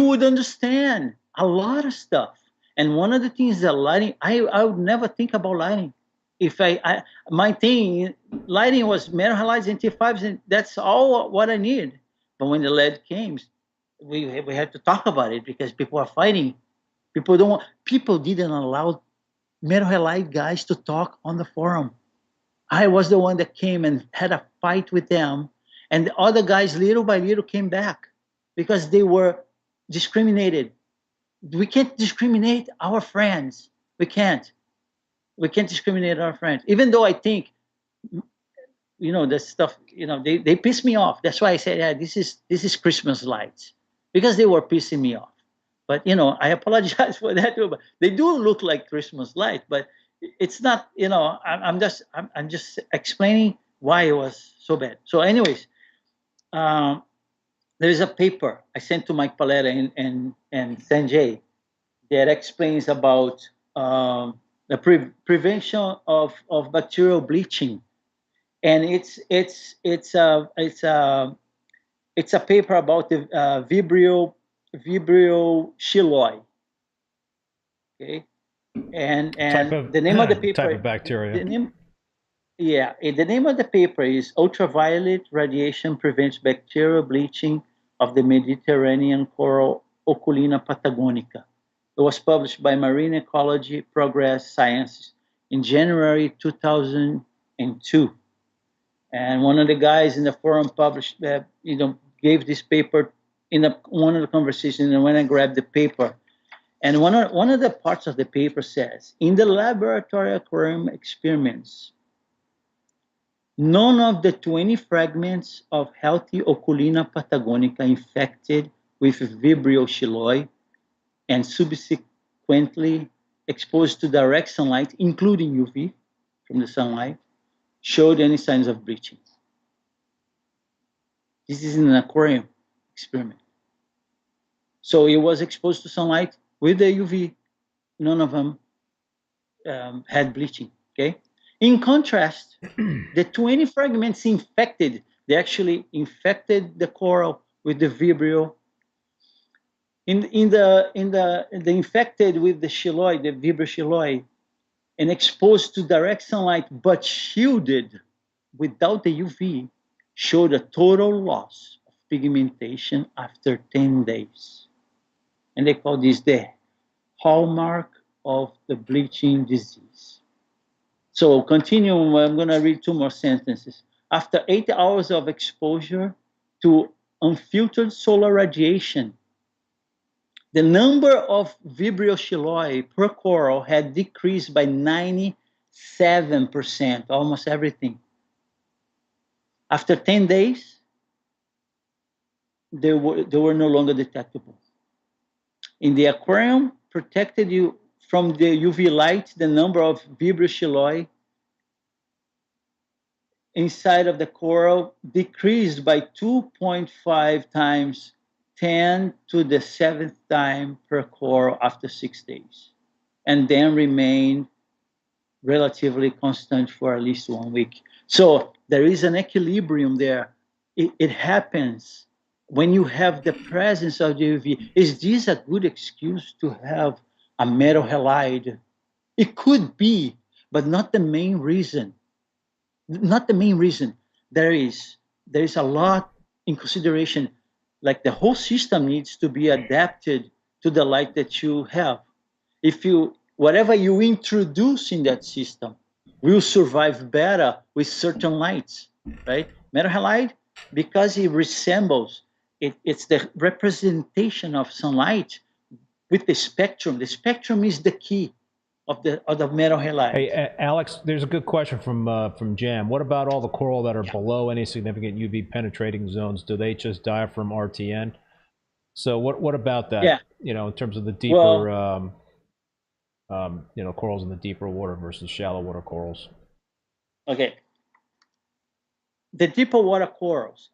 would understand a lot of stuff. And one of the things that lighting, I would never think about lighting. If my thing, lighting was metal halides and T5s, and that's all what I needed. But when the lead came, we had to talk about it because people are fighting. People didn't allow metal halide guys to talk on the forum. I was the one that came and had a fight with them, and the other guys little by little came back because they were discriminated. We can't discriminate our friends. We can't discriminate our friends. Even though I think, the stuff, they piss me off. That's why I said, yeah, this is Christmas lights, because they were pissing me off. But I apologize for that too. But they do look like Christmas lights, but it's not. I'm just explaining why it was so bad. So, anyways, there is a paper I sent to Mike Paletta and Sanjay that explains about the prevention of bacterial bleaching, and it's a paper about the Vibrio chiloi. Okay, and the name of the paper, type of bacteria. The name of the paper is Ultraviolet Radiation Prevents Bacterial Bleaching of the Mediterranean Coral Oculina patagonica. It was published by Marine Ecology Progress Sciences in January 2002. And one of the guys in the forum published, gave this paper in one of the conversations. And when I grabbed the paper, and one of the parts of the paper says, in the laboratory aquarium experiments, none of the 20 fragments of healthy Oculina patagonica infected with Vibrio chiloi and subsequently exposed to direct sunlight, including UV from the sunlight, showed any signs of bleaching. This is in an aquarium experiment. So it was exposed to sunlight with the UV. None of them had bleaching, okay? In contrast, the 20 fragments they actually infected the coral with the Vibrio. In the infected with the chiloi, the Vibrio chiloi, and exposed to direct sunlight but shielded without the UV, showed a total loss of pigmentation after 10 days. And they call this the hallmark of the bleaching disease. So continue, I'm going to read 2 more sentences. After 8 hours of exposure to unfiltered solar radiation, the number of Vibrio chiloi per coral had decreased by 97%, almost everything. After 10 days, they were no longer detectable. In the aquarium, protected you from the UV light, the number of Vibrio chiloi inside of the coral decreased by 2.5 times 10 to the 7th time per coral after 6 days, and then remained relatively constant for at least 1 week. So there is an equilibrium there. It happens when you have the presence of the UV. Is this a good excuse to have a metal halide? It could be, but not the main reason. Not the main reason. There is a lot in consideration. Like the whole system needs to be adapted to the light that you have. If you whatever you introduce in that system will survive better with certain lights, right? Metal halide, because it resembles it's the representation of sunlight with the spectrum. The spectrum is the key of the metal halide. Hey, Alex, there's a good question from Jam. What about all the coral that are below any significant UV penetrating zones? Do they just die from RTN? So what about that? Yeah. In terms of the deeper, corals in the deeper water versus shallow water corals. Okay. The deeper water corals.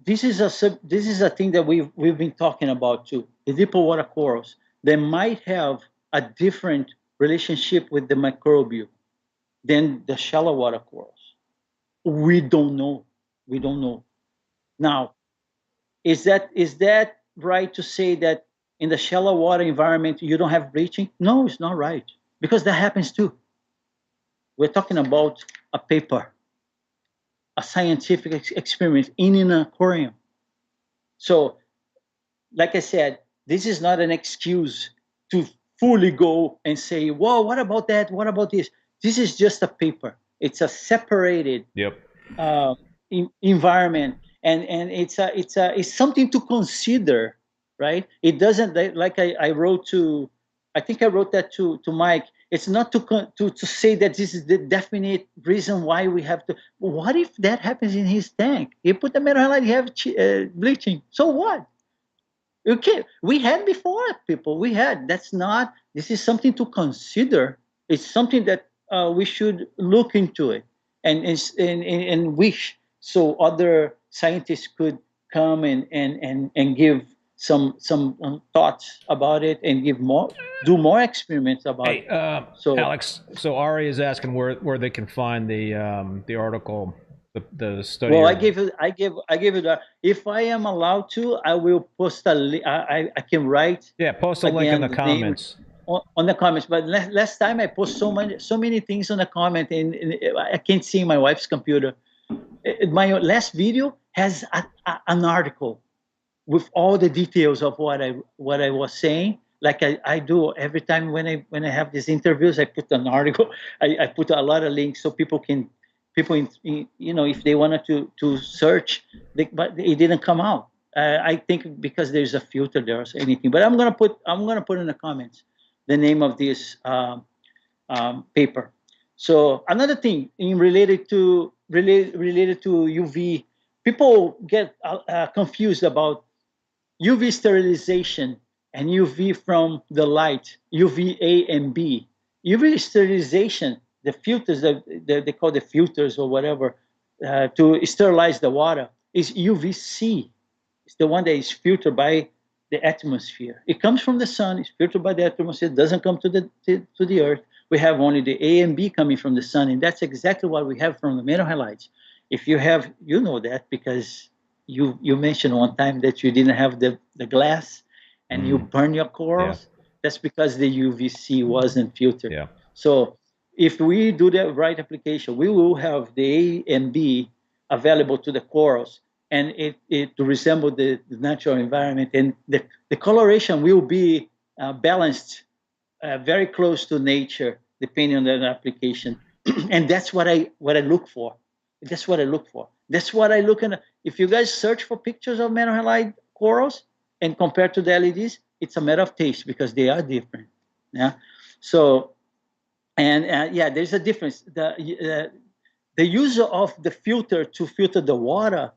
This is a thing that we've been talking about too. The deeper water corals, they might have a different relationship with the microbial than the shallow water corals. We don't know. We don't know. Now, is that right to say that in the shallow water environment you don't have bleaching? No, it's not right, because that happens too. We're talking about a paper, a scientific experiment in an aquarium. So, like I said, this is not an excuse to fully go and say, "Whoa, what about that? What about this?" This is just a paper. It's a separated environment, and it's something to consider, right? It doesn't, like I wrote to, I think I wrote that to Mike. It's not to say that this is the definite reason why we have to. What if that happens in his tank? He put the metal halide, you have bleaching. So what? Okay, we had before, people. We had. That's not. This is something to consider. It's something that we should look into it and wish so other scientists could come and give some thoughts about it and do more experiments about it. So Alex, so Ari is asking where they can find the article, the study. Well, I give it. If I am allowed to, I will post I can write. Yeah, post a link in the comments. On the comments, but last time I post so many things on the comment, and I can't see my wife's computer. My last video has an article with all the details of what I was saying. Like I do every time when I have these interviews, I put an article. I put a lot of links so people if they wanted to search, but it didn't come out. I think because there's a filter there or anything. But I'm gonna put in the comments the name of this paper. So another thing related to UV, people get confused about UV sterilization and UV from the light, UVA and B. UV sterilization, the filters that they call the filters or whatever to sterilize the water, is UVC. It's the one that is filtered by the atmosphere. It comes from the sun. It's filtered by the atmosphere. It doesn't come to the earth. We have only the A and B coming from the sun, and that's exactly what we have from the metal halides. If you have, you know that because you mentioned one time that you didn't have the glass and you burn your corals. Yeah. That's because the UVC wasn't filtered. Yeah. So if we do the right application, we will have the A and B available to the corals, and it to resemble the natural environment, and the coloration will be balanced, very close to nature, depending on the application. And that's what I look for. That's what I look for. That's what I look at. If you guys search for pictures of metal halide corals and compare to the LEDs, it's a matter of taste because they are different. Yeah. So, and yeah, there's a difference. The use of the filter to filter the water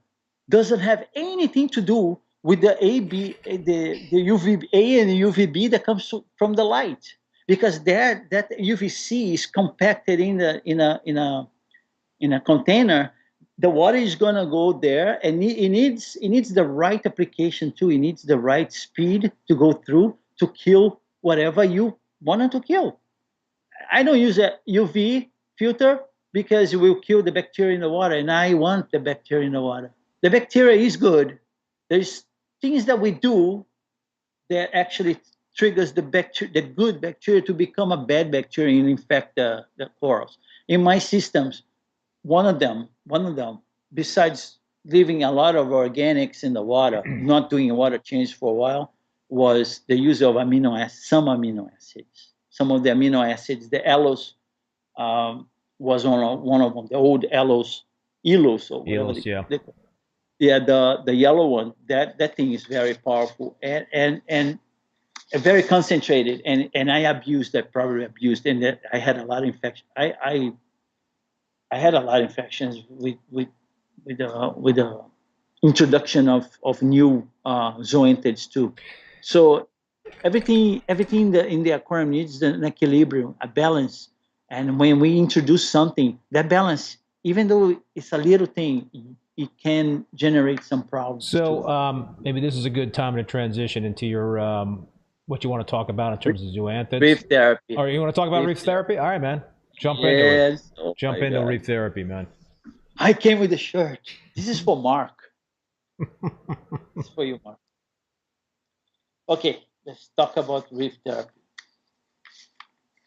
doesn't have anything to do with the the UVA and UVB that comes from the light, because that UVC is compacted in a container. The water is gonna go there, and it needs the right application too. It needs the right speed to go through to kill whatever you wanted to kill. I don't use a UV filter because it will kill the bacteria in the water, and I want the bacteria in the water. The bacteria is good. There's things that we do that actually triggers the good bacteria to become a bad bacteria and infect the corals. In my systems, one of them, besides leaving a lot of organics in the water, not doing a water change for a while, was the use of some amino acids. Some of the amino acids, the allose, was one of them, the old allose, elos or whatever. Yeah, the yellow one. That thing is very powerful and very concentrated. And I probably abused, and that I had a lot of infection. I had a lot of infections with the introduction of new zoanthids too. So everything in the aquarium needs an equilibrium, a balance. And when we introduce something, that balance, even though it's a little thing, it can generate some problems. So maybe this is a good time to transition into your what you want to talk about in terms of zoanthids. Reef therapy. Or you want to talk about reef therapy? All right, man. Jump into it. Jump into reef therapy, man. I came with a shirt. This is for Mark. This is for you, Mark. Okay, let's talk about reef therapy.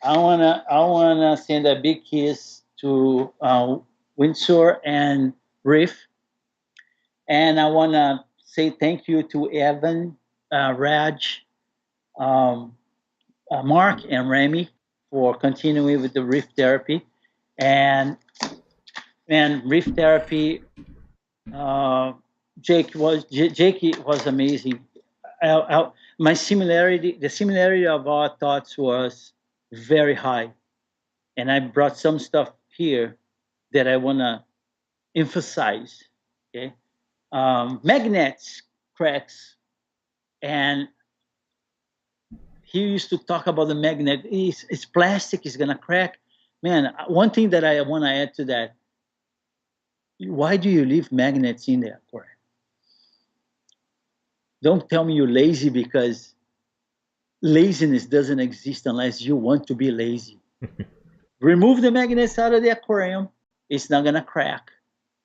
I wanna send a big kiss to Windsor and Reef, and I wanna say thank you to Evan, Raj, Mark, and Remy for continuing with the reef therapy, and reef therapy. Jakey was amazing. The similarity of our thoughts was very high, and I brought some stuff here that I want to emphasize. Okay, magnets cracks, and he used to talk about the magnet. It's plastic is gonna crack. Man, one thing that I want to add to that: why do you leave magnets in the aquarium? Don't tell me you're lazy, because laziness doesn't exist unless you want to be lazy. Remove the magnets out of the aquarium, it's not gonna crack.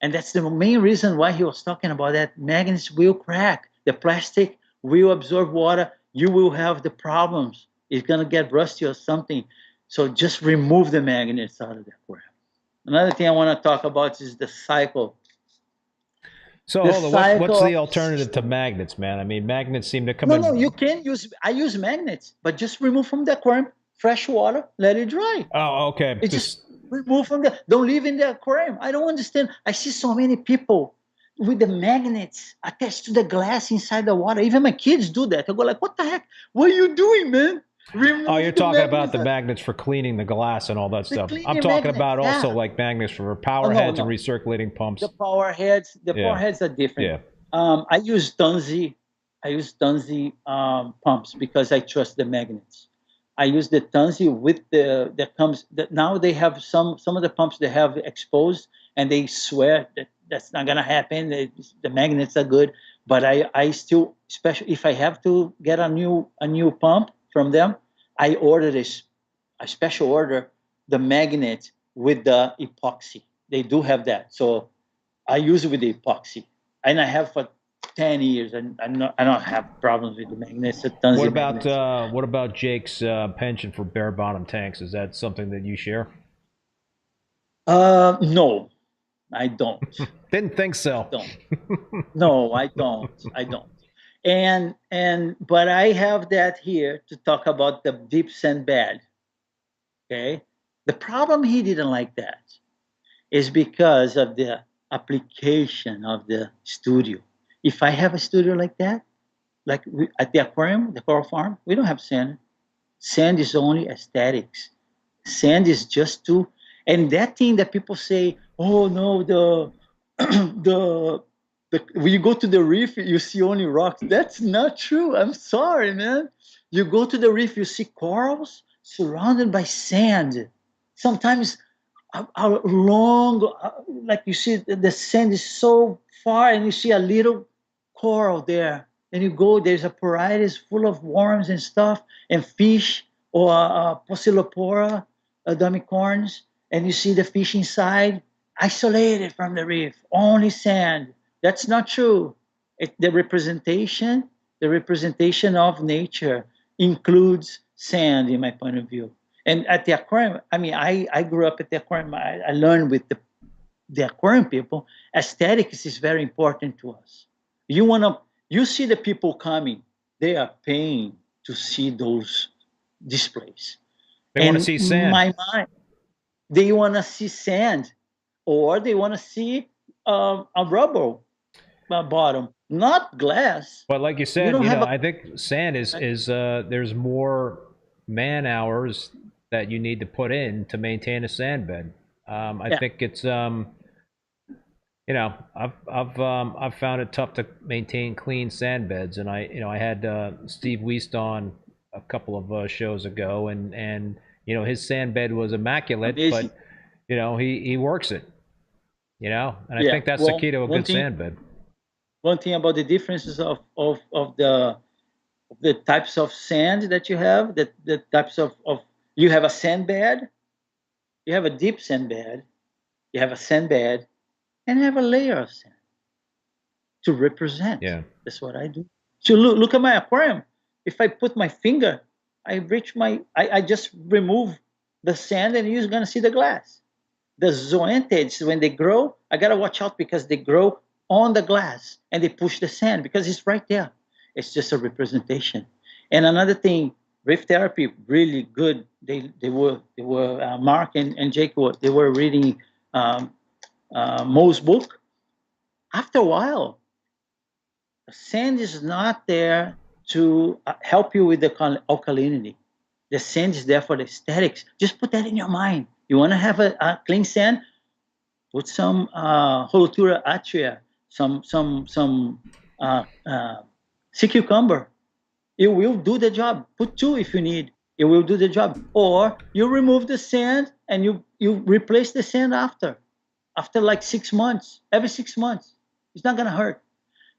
And that's the main reason why he was talking about that. Magnets will crack. The plastic will absorb water. You will have the problems. It's gonna get rusty or something. So just remove the magnets out of the aquarium. Another thing I want to talk about is the cycle. So hold on, what's the alternative to magnets, man? I mean, magnets seem to come in. No, you can use. I use magnets, but just remove from the aquarium, fresh water, let it dry. Oh, okay. It just remove from the. Don't leave in the aquarium. I don't understand. I see so many people with the magnets attached to the glass inside the water. Even my kids do that. I go like, "What the heck? What are you doing, man?" You're talking about the magnets for cleaning the glass and all that stuff. I'm talking about also like magnets for power heads and recirculating pumps. The power heads are different. Yeah. I use Tunzi. Pumps because I trust the magnets. I use the Tunzi with now they have some of the pumps they have exposed, and they swear that that's not gonna happen. The magnets are good, but I still, especially if I have to get a new pump from them, I ordered a special order, the magnet with the epoxy. They do have that. So I use it with the epoxy. And I have for 10 years, and I don't have problems with the magnets. What about Jake's penchant for bare bottom tanks? Is that something that you share? No, I don't. Didn't think so. No, I don't. But I have that here to talk about the deep sand bed. Okay, the problem he didn't like that is because of the application of the studio. If I have a studio like that, like at the aquarium, the coral farm, we don't have sand. Sand is only aesthetics. Sand is just and that thing that people say, oh no, when you go to the reef, you see only rocks. That's not true. I'm sorry, man. You go to the reef, you see corals surrounded by sand. Sometimes a long, like you see the sand is so far, and you see a little coral there. And you go, there's a parietis full of worms and stuff, and fish, or Pocillopora, domicorns, and you see the fish inside, isolated from the reef, only sand. That's not true. The representation of nature includes sand, in my point of view. And at the aquarium, I mean, I grew up at the aquarium. I learned with the aquarium people, aesthetics is very important to us. You see the people coming, they are paying to see those displays. They want to see sand. My mind, they want to see sand, or they want to see a rubber bottom, not glass. But like you said, I think sand is there's more man hours that you need to put in to maintain a sand bed. I think it's I've found it tough to maintain clean sand beds, and I had Steve Wiest on a couple of shows ago, and his sand bed was immaculate. Amazing. But he works it, and I think that's the key to a good sand bed. One thing about the differences of the types of sand that you have, the types of you have a sand bed, you have a deep sand bed, you have a sand bed, and you have a layer of sand to represent. Yeah, that's what I do. So look at my aquarium. If I put my finger, I just remove the sand, and you're gonna see the glass. The zoanthids, when they grow, I gotta watch out because they grow on the glass and they push the sand because it's right there. It's just a representation. And another thing, Reef Therapy, really good. They were Mark and Jake they were reading Mo's book. After a while, the sand is not there to help you with the alkalinity. The sand is there for the aesthetics. Just put that in your mind. You want to have a clean sand? Put some Holothura atria, some sea cucumber. It will do the job. Put 2 if you need. It will do the job. Or you remove the sand and you replace the sand after like 6 months. Every 6 months, it's not gonna hurt.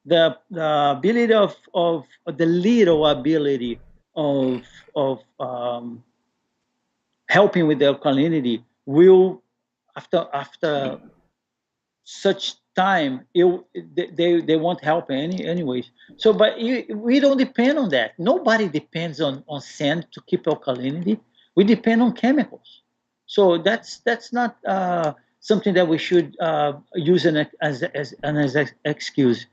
The ability of the little ability of helping with the alkalinity will after such time they won't help anyways. So but we don't depend on that. Nobody depends on sand to keep alkalinity. We depend on chemicals. So that's not something that we should use as an excuse.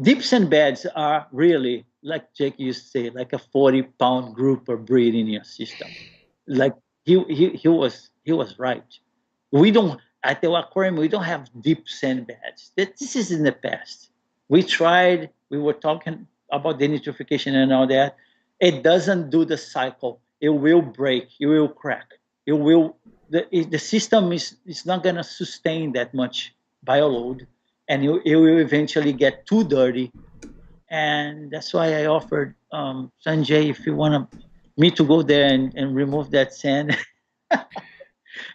Deep sand beds are really, like Jake used to say, like a 40-pound grouper breed in your system. Like he was right. We don't at the aquarium. We don't have deep sand beds. This is in the past. We tried. We were talking about denitrification and all that. It doesn't do the cycle. It will break. It will crack. It will. The system is not going to sustain that much bioload, and it will eventually get too dirty. And that's why I offered Sanjay, if you want me to go there and remove that sand,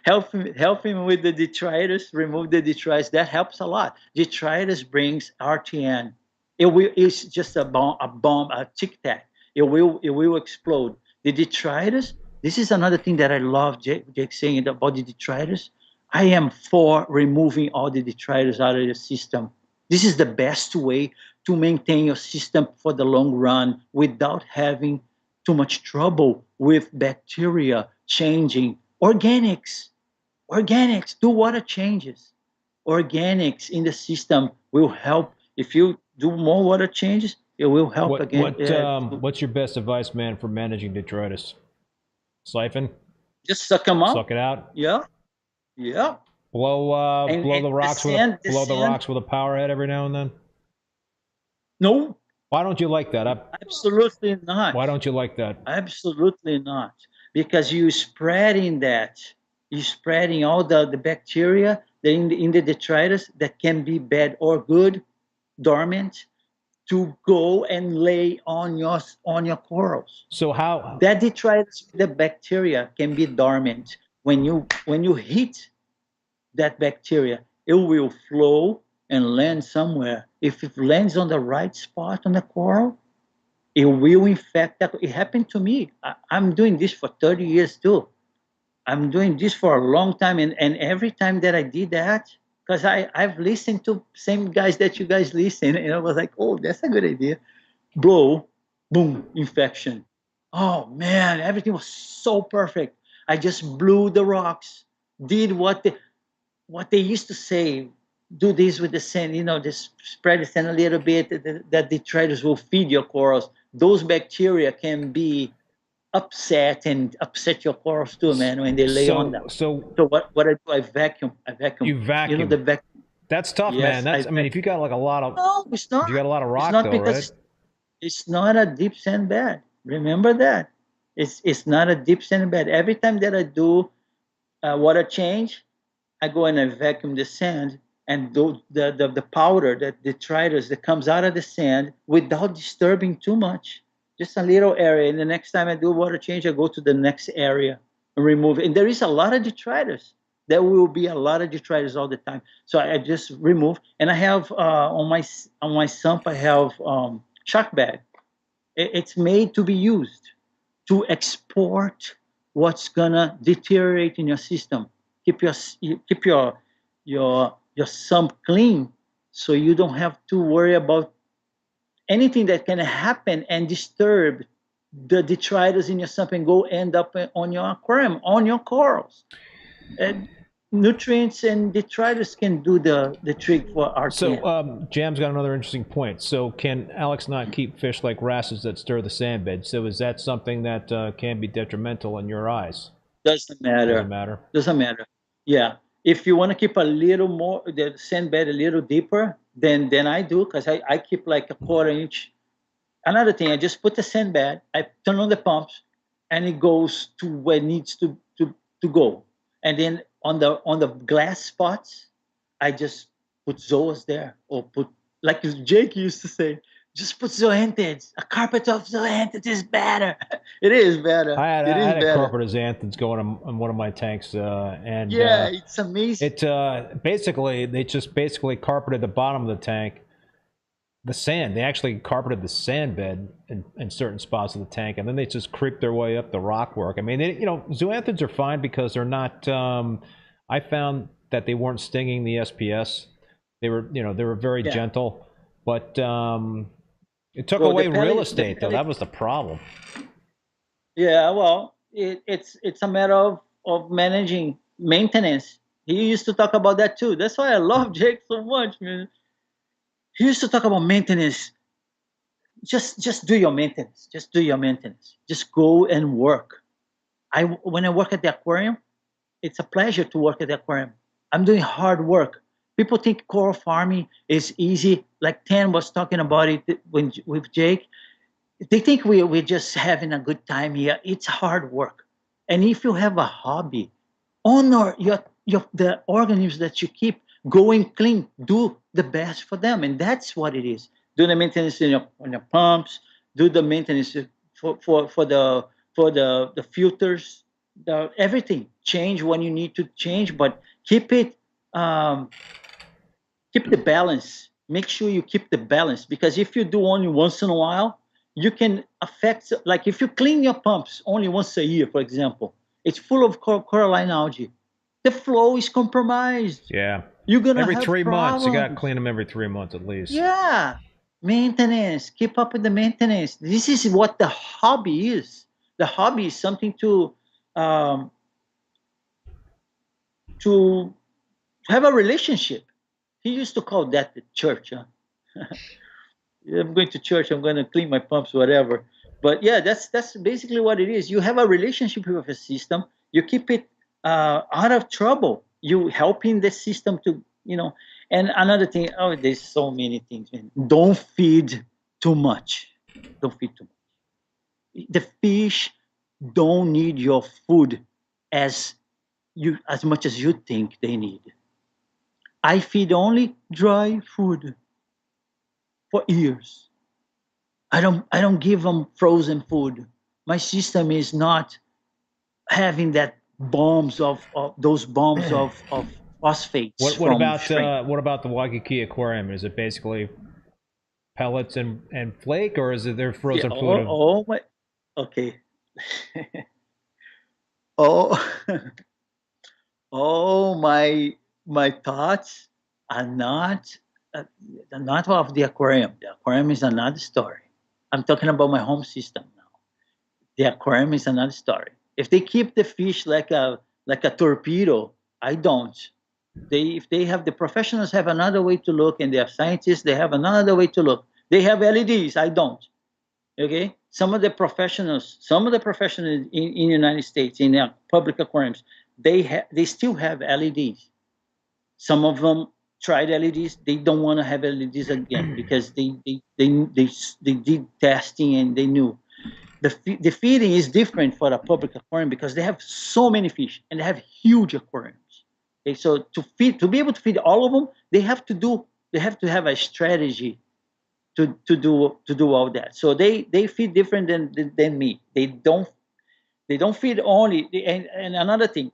help him with the detritus, remove the detritus. That helps a lot. Detritus brings RTN. It's just a bomb, a tic tac. It will explode. The detritus. This is another thing that I love Jake saying about the detritus. I am for removing all the detritus out of the system. This is the best way to maintain your system for the long run without having too much trouble with bacteria changing. Organics, do water changes. Organics in the system will help. If you do more water changes, it will help again. What's your best advice, man, for managing detritus? Siphon? Just suck them out. Suck it out? Yeah. Blow the rocks with a power head every now and then? No. Why don't you like that? Absolutely not. Why don't you like that? Absolutely not. Because you're spreading that. You're spreading all the bacteria in the detritus that can be bad or good, dormant, to go and lay on your corals. So how that detritus, the bacteria can be dormant. When you hit that bacteria, it will flow and land somewhere. If it lands on the right spot on the coral, it will infect that. It happened to me. I'm doing this for 30 years too. I'm doing this for a long time, and every time that I did that, because I've listened to same guys that you guys listen, and I was like, oh, that's a good idea. Blow, boom, infection. Oh man, everything was so perfect. I just blew the rocks, did what what they used to say, do this with the sand, just spread the sand a little bit, that detritus will feed your corals. Those bacteria can be upset and upset your corals too, man, when they lay on them. So So what I do, I vacuum. you The vacuum. vacuum. That's tough, man. Yes, That's, I mean, if you got like a lot of, no, it's not. if you got a lot of It's rock not though, right? because it's not a deep sand bed. Remember that. It's not a deep sand bed. Every time that I do water change, I go and I vacuum the sand, and the powder, that detritus that comes out of the sand without disturbing too much, just a little area. And the next time I do water change, I go to the next area and remove it. And there is a lot of detritus. There will be a lot of detritus all the time. So I just remove, and I have on my sump I have shark bag. It's made to be used to export what's gonna deteriorate in your system. Keep your sump clean, so you don't have to worry about anything that can happen and disturb the detritus in your sump and go end up on your aquarium, on your corals. And nutrients and detritus can do the trick for our So Jam's got another interesting point. So can Alex not keep fish like wrasses that stir the sand bed? So is that something that can be detrimental in your eyes? Doesn't matter. Doesn't matter. Doesn't matter. Yeah. If you want to keep a little more, the sand bed a little deeper, then I do, because I keep like a 1/4 inch. Another thing, I just put the sand bed, I turn on the pumps, and it goes to where it needs to go. And then on the glass spots, I just put zoas there, or put, like Jake used to say, just put zoanthids. A carpet of zoanthids is better. It is better. I had a better. carpet of xanthids going on one of my tanks, and Yeah, it's amazing. Basically they just basically carpeted the bottom of the tank. The sand, they actually carpeted the sand bed in certain spots of the tank, and then they just creep their way up the rock work. I mean, zoanthids are fine because they're not. I found that they weren't stinging the SPS. They were very gentle, but it took away real estate though. That was the problem. Yeah, well, it's a matter of managing maintenance. He used to talk about that too. That's why I love Jake so much, man. He used to talk about maintenance. Just do your maintenance. Just do your maintenance. Just go and work. When I work at the aquarium, it's a pleasure to work at the aquarium. I'm doing hard work. People think coral farming is easy. Like Tan was talking about it with Jake. They think we're just having a good time here. It's hard work. And if you have a hobby, honor the organisms that you keep, going clean, do the best for them. And that's what it is. Do the maintenance on your pumps, do the maintenance for the filters, everything. Change when you need to change, but keep the balance. Make sure you keep the balance, because if you do only once in a while, you can affect, like if you clean your pumps only once a year, for example, it's full of coralline algae. The flow is compromised. Yeah. You're gonna every have 3 months. problems. You got to clean them every 3 months at least. Yeah. Maintenance. Keep up with the maintenance. This is what the hobby is. The hobby is something to have a relationship. He used to call that the church. Huh? I'm going to church. I'm going to clean my pumps, whatever. But yeah, that's basically what it is. You have a relationship with a system. You keep it out of trouble. You helping the system to, And another thing, there's so many things, man. Don't feed too much. Don't feed too much. The fish don't need your food as much as you think they need. I feed only dry food for years. I don't give them frozen food. My system is not having that those bombs of phosphates. What about the Waikiki Aquarium? Is it basically pellets and flake, or is it their frozen food? Oh my, okay. oh, my thoughts are not of the aquarium. The aquarium is another story. I'm talking about my home system now. The aquarium is another story. If they keep the fish like a torpedo, I don't. If they have, the professionals have another way to look, and they have scientists, they have another way to look. They have LEDs, I don't. Okay, some of the professionals in the United States, in public aquariums, they still have LEDs. Some of them tried LEDs. They don't want to have LEDs again because they did testing and they knew the feeding is different for a public aquarium because they have so many fish and they have huge aquariums. Okay, so to be able to feed all of them, they have to have a strategy to do all that. So they feed different than me. They don't feed only. And another thing,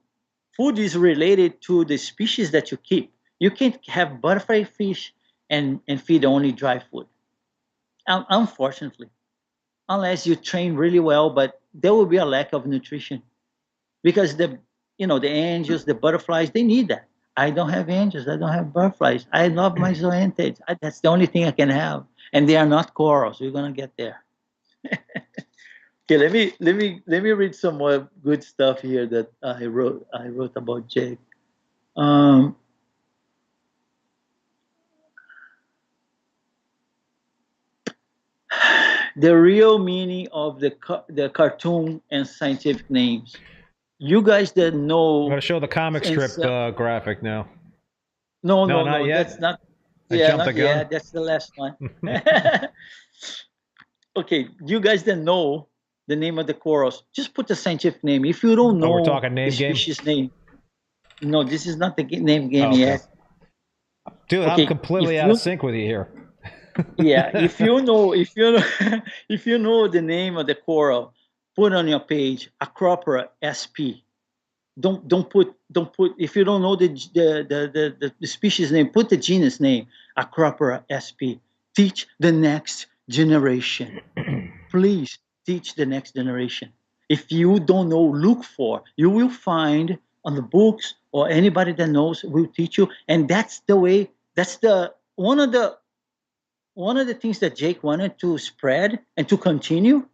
food is related to the species that you keep. You can't have butterfly fish and feed only dry food, unfortunately, unless you train really well. But there will be a lack of nutrition because the angels, the butterflies, they need that. I don't have angels. I don't have butterflies. I love my zoanthids. That's the only thing I can have, and they are not corals. We're gonna get there. Okay, let me read some more good stuff here that I wrote about Jake. The real meaning of the cartoon and scientific names. You guys that know. I'm going to show the comic strip graphic now. No, not yet. That's not. I Yeah, jumped not the gun. yet. That's the last one. Okay, you guys that know the name of the corals, just put the scientific name. If you don't know we're talking name the game? species name, no, this is not the name game okay. yet. Dude, okay, I'm completely out of sync with you here. Yeah, if you know if you know the name of the coral, put on your page Acropora sp. Don't put if you don't know the species name, put the genus name Acropora sp. Teach the next generation. Please teach the next generation. If you don't know, look for. You will find on the books, or anybody that knows will teach you. And that's the way. That's one of the things that Jake wanted to spread and to continue,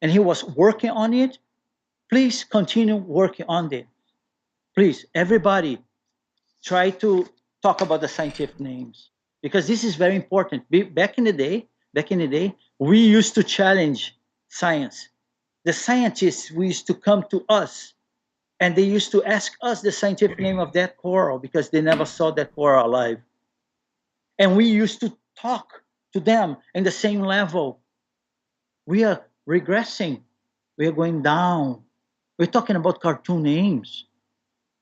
and he was working on it. Please continue working on it. Please, everybody, try to talk about the scientific names because this is very important. Back in the day, we used to challenge science. The scientists used to come to us and they used to ask us the scientific name of that coral because they never saw that coral alive. And we used to talk to them in the same level. We are regressing. We are going down. We're talking about cartoon names.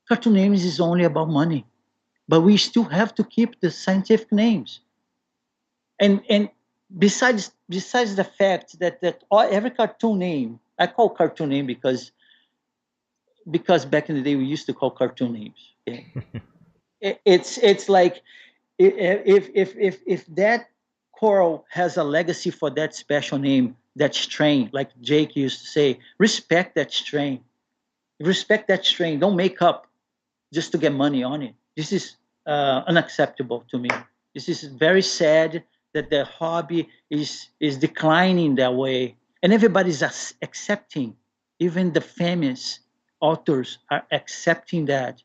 Cartoon names is only about money, but we still have to keep the scientific names. And besides the fact that every cartoon name, I call cartoon name because back in the day we used to call cartoon names. Okay? It's like if that coral has a legacy for that special name, that strain, like Jake used to say, respect that strain. Respect that strain. Don't make up just to get money on it. This is unacceptable to me. This is very sad that the hobby is declining that way, and everybody's accepting. Even the famous authors are accepting that.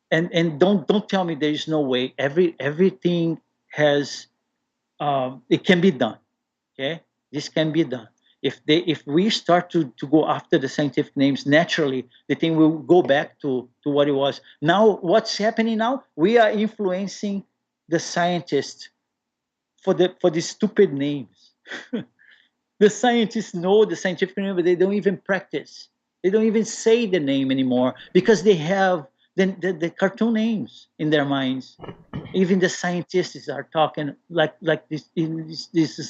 And don't tell me there is no way. Everything has it can be done. Okay, this can be done. If we start to go after the scientific names, naturally the thing will go back to what it was. Now what's happening now? We are influencing the scientists for the stupid names. The scientists know the scientific name, but they don't even practice. They don't even say the name anymore because they have the cartoon names in their minds. Even the scientists are talking like this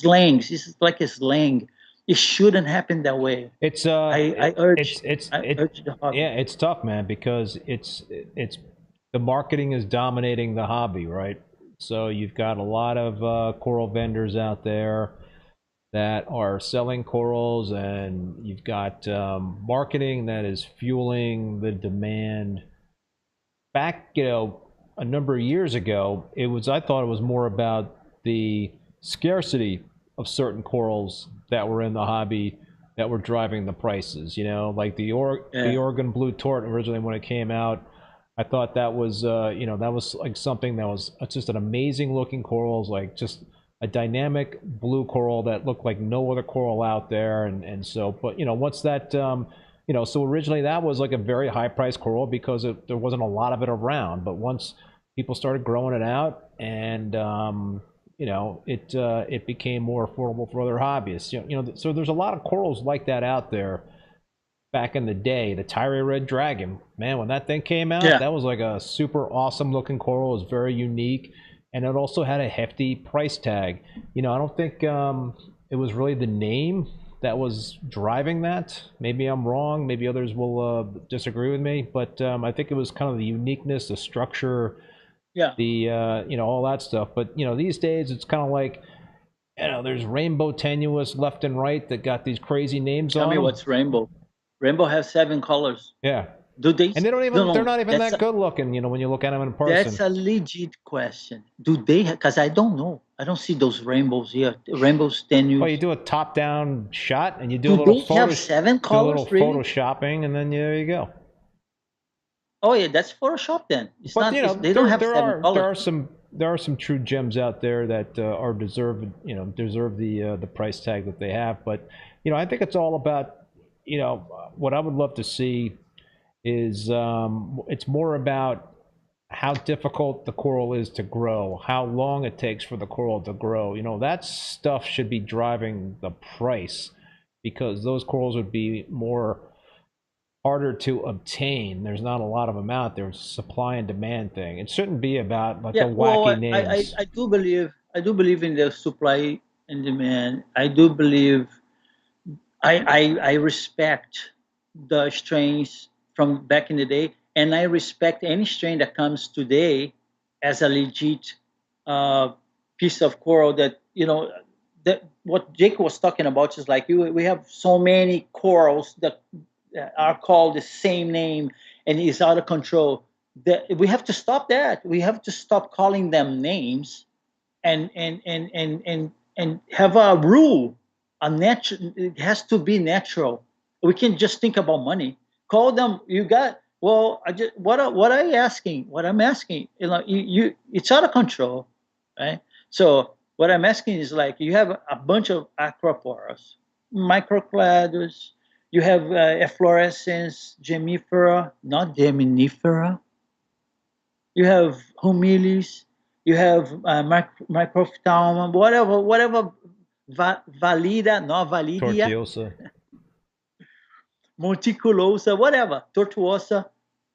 slang. This is like a slang. It shouldn't happen that way. It's I urge the hobby. Yeah, it's tough, man, because it's the marketing is dominating the hobby, right? So you've got a lot of coral vendors out there that are selling corals, and you've got marketing that is fueling the demand. Back, a number of years ago, I thought it was more about the scarcity of certain corals that were in the hobby that were driving the prices. Like the Oregon blue tort originally when it came out, I thought that was, that was like something that was just an amazing looking coral. It was like just a dynamic blue coral that looked like no other coral out there. And so, but, once that, so originally that was like a very high priced coral because there wasn't a lot of it around. But once people started growing it out and, it became more affordable for other hobbyists. So there's a lot of corals like that out there. Back in the day, the Tyree Red Dragon, man, when that thing came out, Yeah. that was like a super awesome looking coral. It was very unique, and it also had a hefty price tag. I don't think it was really the name that was driving that. Maybe I'm wrong. Maybe others will disagree with me, but I think it was kind of the uniqueness, the structure, Yeah. the all that stuff. But these days it's kind of like there's rainbow tenuous left and right that got these crazy names Tell on me them. what's rainbow. Rainbow has 7 colors. Yeah. Do they? And they don't even, No, they're not even that's that good looking, when you look at them in person. That's a legit question. Do they? Because I don't know. I don't see those rainbows here. Rainbows tenuous. Well, you do a top-down shot, and you do a Do little they have 7 do a colors? little Really? photoshopping, and then there you go. Oh yeah, that's Photoshop then. It's But not. They don't have 7 colors. There are some true gems out there that are deserve the price tag that they have. But I think it's all about what I would love to see is it's more about how difficult the coral is to grow, how long it takes for the coral to grow. That stuff should be driving the price because those corals would be more harder to obtain. There's not a lot of them out there. It's a supply and demand thing. It shouldn't be about like the wacky names. I do believe in the supply and demand. I do believe I respect the strains from back in the day, and I respect any strain that comes today as a legit piece of coral that that what Jake was talking about is like we have so many corals that are called the same name and is out of control. That we have to stop that. We have to stop calling them names and have a rule. It has to be natural. We can just think about money. Call them. You got. Well, what I'm asking, it's out of control, right? So what I'm asking is like you have a bunch of acroporas, microcladus. You have efflorescens, gemifera, not geminifera. You have humilis. You have microphthalma, whatever, valida, not validia. Tortiosa. Monticulosa, whatever, tortuosa,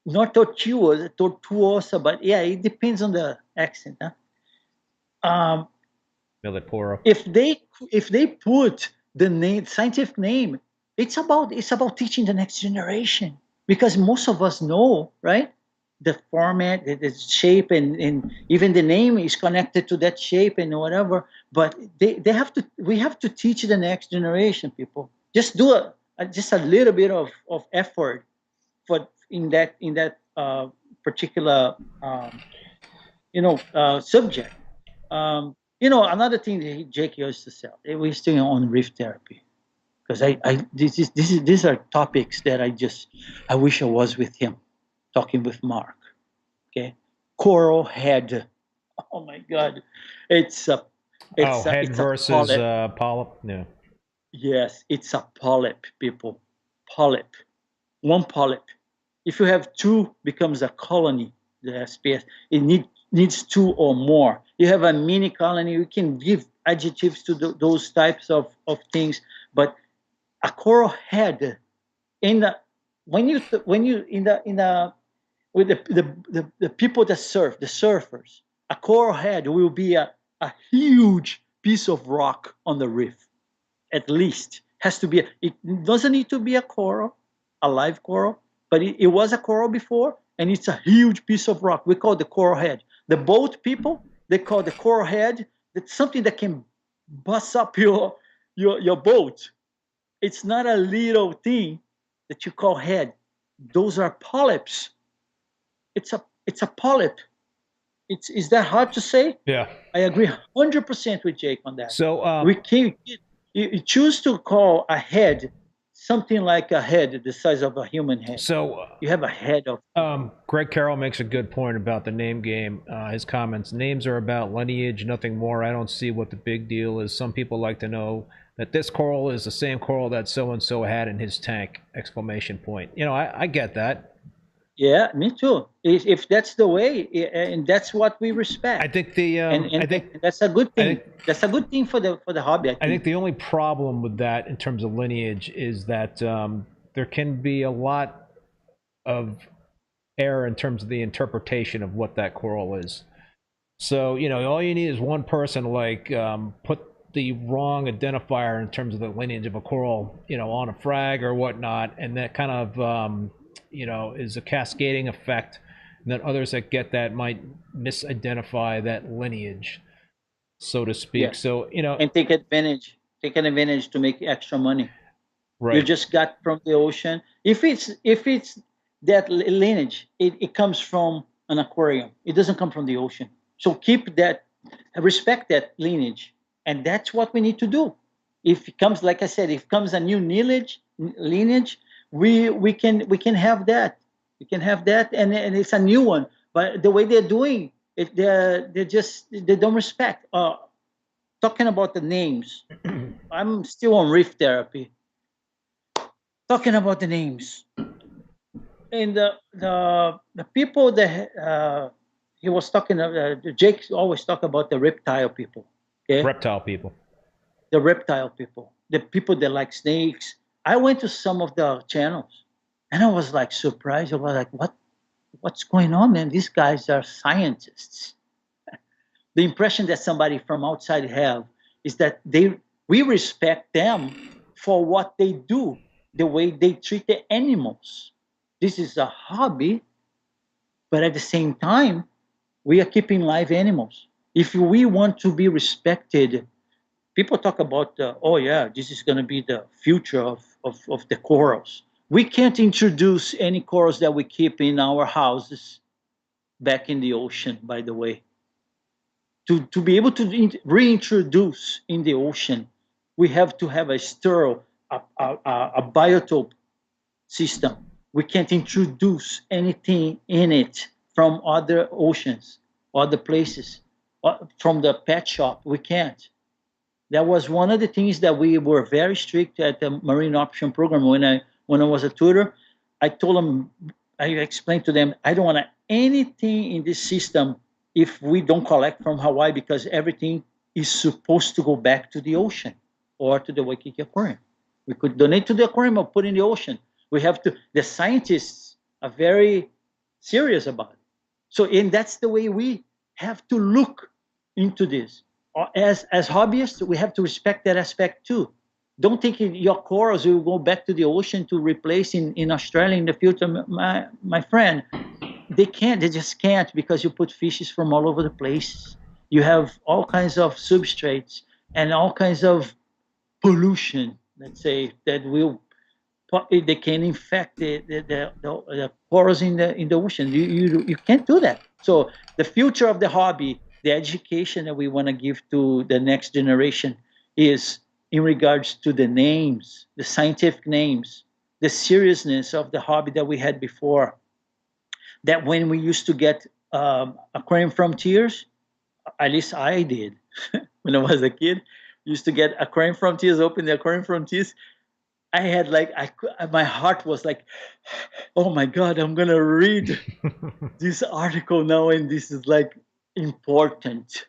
not tortuosa, but yeah, it depends on the accent. Huh? Millipora. If they put the name, scientific name, it's about teaching the next generation because most of us know, right? The format, the shape, and even the name is connected to that shape and whatever. But we have to teach the next generation, people. Just do just a little bit of effort for in that particular subject. Another thing that Jake used to sell. We're still on reef therapy because these are topics that I wish I was with him, talking with Mark. Okay, coral head. Oh my God, it's head versus polyp. No. Yes, it's a polyp, people. Polyp. One polyp. If you have 2, becomes a colony, the SPS. It needs 2 or more. You have a mini colony, you can give adjectives to those types of things. But a coral head, with the people that surf, the surfers, a coral head will be a huge piece of rock on the reef. At least has to be. It doesn't need to be a coral, a live coral, but it was a coral before, and it's a huge piece of rock. We call the coral head. The boat people, they call the coral head. That's something that can bust up your boat. It's not a little thing that you call head. Those are polyps. It's a polyp. Is that hard to say? Yeah, I agree 100% with Jake on that. So we can't. You choose to call a head something like a head the size of a human head. So You have a head of. Greg Carroll makes a good point about the name game. His comments: names are about lineage, nothing more. I don't see what the big deal is. Some people like to know that this coral is the same coral that so and so had in his tank! Exclamation point. You know, I get that. Yeah, me too. If that's the way, and that's what we respect. I think the and I think that's a good thing. think- That's a good thing for the hobby. I think the only problem with that in terms of lineage is that there can be a lot of error in terms of the interpretation of what that coral is. So, you know, all you need is one person like put the wrong identifier in terms of the lineage of a coral, you know, on a frag or whatnot, and that kind of, you know, is a cascading effect. And then others that get that might misidentify that lineage, so to speak. Yeah. So, you know, and take advantage to make extra money. right. You just got from the ocean. If it's that lineage, it comes from an aquarium. It doesn't come from the ocean. So keep that, respect that lineage, and that's what we need to do. If it comes, like I said, if comes a new lineage, we can have that. We can have that, and it's a new one. But the way they're doing it, they don't respect. Talking about the names, I'm still on reef therapy. Talking about the names, and the people that he was talking, Jake always talk about the reptile people. Okay, Reptile people. the reptile people, the people that like snakes. I went to some of the channels, and I was like surprised. I was like, what's going on, man? These guys are scientists. The impression that somebody from outside have is that we respect them for what they do, the way they treat the animals. This is a hobby, but at the same time, we are keeping live animals. If we want to be respected, people talk about, oh yeah, this is going to be the future of the corals. We can't introduce any corals that we keep in our houses back in the ocean, by the way. To be able to reintroduce in the ocean, we have to have a sterile, a biotope system. We can't introduce anything in it from other oceans, other places, from the pet shop. We can't. That was one of the things that we were very strict at the Marine Option Program. When I was a tutor, I told them, I explained to them, I don't want anything in this system if we don't collect from Hawaii, because everything is supposed to go back to the ocean or to the Waikiki Aquarium. We could donate to the aquarium or put in the ocean. We have to, the scientists are very serious about it. So, and that's the way we have to look into this. As hobbyists, we have to respect that aspect too. Don't think your corals will go back to the ocean to replace in Australia in the future. My friend, they can't. They just can't, because you put fishes from all over the place. You have all kinds of substrates and all kinds of pollution, let's say, that they can infect the corals in the ocean. You can't do that. So the future of the hobby, the education that we want to give to the next generation, is in regards to the names, the scientific names, the seriousness of the hobby that we had before. That when we used to get aquarium frontiers, at least I did when I was a kid, used to get aquarium frontiers, open the aquarium frontiers. I had like, my heart was like, oh my God, I'm going to read this article now. And this is like important.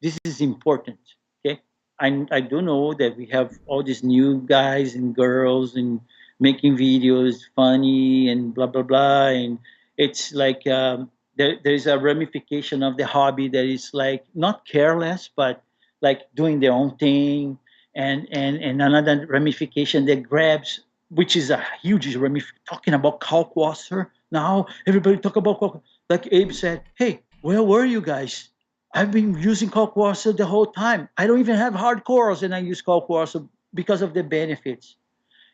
This is important. Okay. I do know that we have all these new guys and girls and making videos funny and blah, blah, blah. And it's like, there's a ramification of the hobby that is like not careless, but like doing their own thing. And another ramification that grabs, which is a huge ramification, talking about kalkwasser. Now everybody talk about kalkwasser. Like Abe said, hey, where were you guys? I've been using kalkwasser the whole time. I don't even have hard corals, and I use kalkwasser because of the benefits.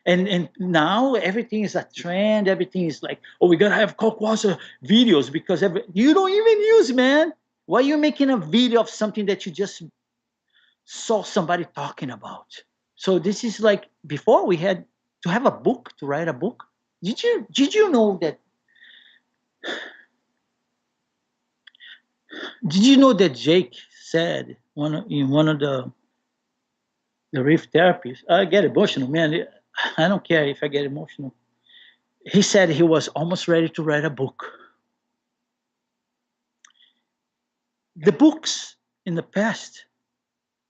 And now everything is a trend. Everything is like, oh, we gotta have kalkwasser videos because you don't even use, man. Why are you making a video of something that you just saw somebody talking about? So this is like, before we had to have a book, to write a book. Did you know that? Did you know that Jake said in one of the reef therapies? I get emotional, man. I don't care if I get emotional. He said he was almost ready to write a book. The books in the past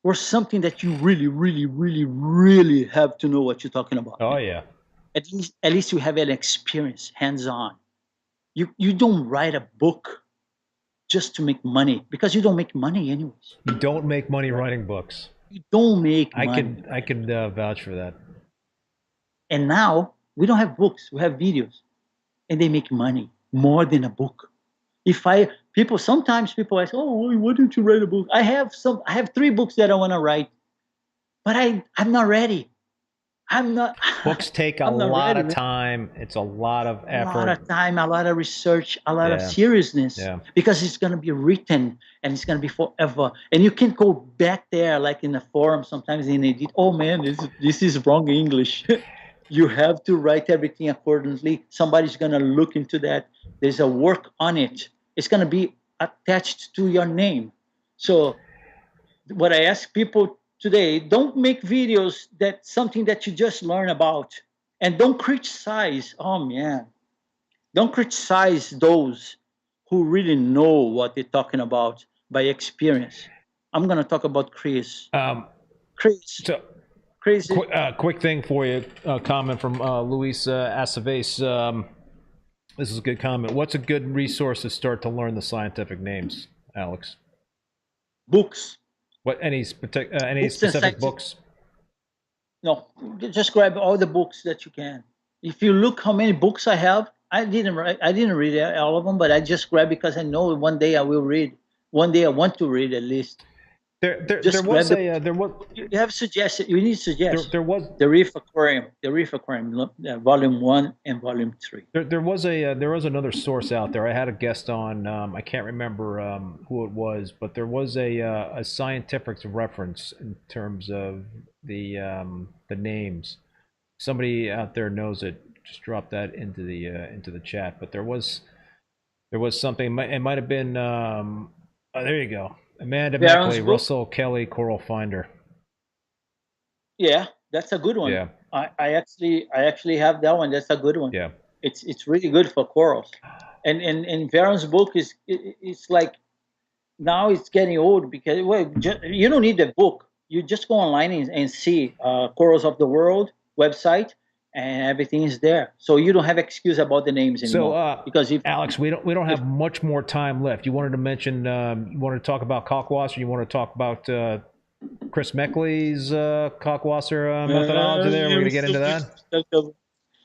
were something that you really, really, really, really have to know what you're talking about. Oh yeah. At least you have an experience, hands-on. You don't write a book just to make money, because you don't make money anyways. You don't make money writing books. You don't make money. I could vouch for that. And now we don't have books, we have videos, and they make money more than a book. Sometimes people ask, oh, why don't you write a book? I have 3 books that I want to write, but I'm not ready. I'm not. Books take a lot of time. It's a lot of effort. A lot of time, a lot of research, a lot of seriousness. Yeah. Because it's going to be written and it's going to be forever. And you can't go back there like in the forum sometimes and edit. Oh man, this is wrong English. You have to write everything accordingly. Somebody's going to look into that. There's a work on it. It's going to be attached to your name. So what I ask people today, don't make videos that's something that you just learn about. And don't criticize. Oh man, don't criticize those who really know what they're talking about by experience. I'm going to talk about Chris. Chris. Crazy. Quick thing for you. Comment from Luis Aceves. This is a good comment. What's a good resource to start to learn the scientific names, Alex? Books. What any specific books? No, just grab all the books that you can. If you look how many books I have, I didn't read all of them, but I just grab because I know one day I will read. One day I want to read at least. You have suggestion. You need suggestions. There was the Reef Aquarium, Volume 1 and Volume 3. There was another source out there. I had a guest on. I can't remember who it was, but there was a scientific reference in terms of the names. Somebody out there knows it. Just drop that into the chat. But there was something. It might have been. There you go. Amanda Meckley, Russell Kelly, Coral Finder. Yeah, that's a good one. Yeah, I actually have that one. That's a good one. Yeah, it's really good for corals. And Varon's book it's like now it's getting old because you don't need the book. You just go online and see Corals of the World website. And everything is there, so you don't have excuse about the names anymore. So, because Alex, we don't have much more time left. You wanted to mention, you wanted to talk about Kalkwasser. You want to talk about Chris Meckley's Kalkwasser methodology. There, we're gonna get into that.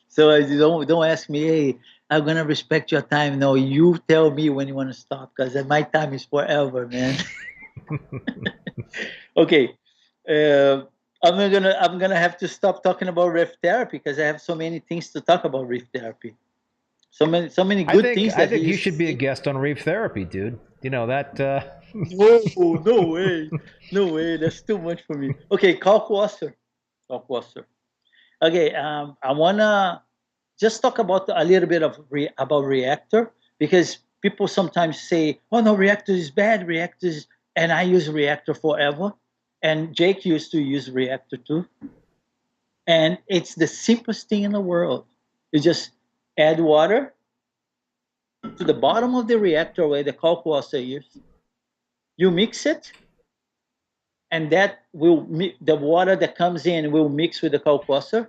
So don't ask me. Hey, I'm gonna respect your time. No, you tell me when you want to stop, because my time is forever, man. Okay. I'm gonna have to stop talking about reef therapy because I have so many things to talk about reef therapy. So many good things. I think you should be a guest on reef therapy, dude. You know that. Whoa, no way, no way. That's too much for me. Okay, Kalkwasser. Okay, I wanna just talk about a little bit of about reactor, because people sometimes say, "Oh no, reactor is bad. Reactors," and I use reactor forever. And Jake used to use reactor too. And it's the simplest thing in the world. You just add water to the bottom of the reactor where the Kalkwasser is. You mix it, and that the water that comes in will mix with the Kalkwasser,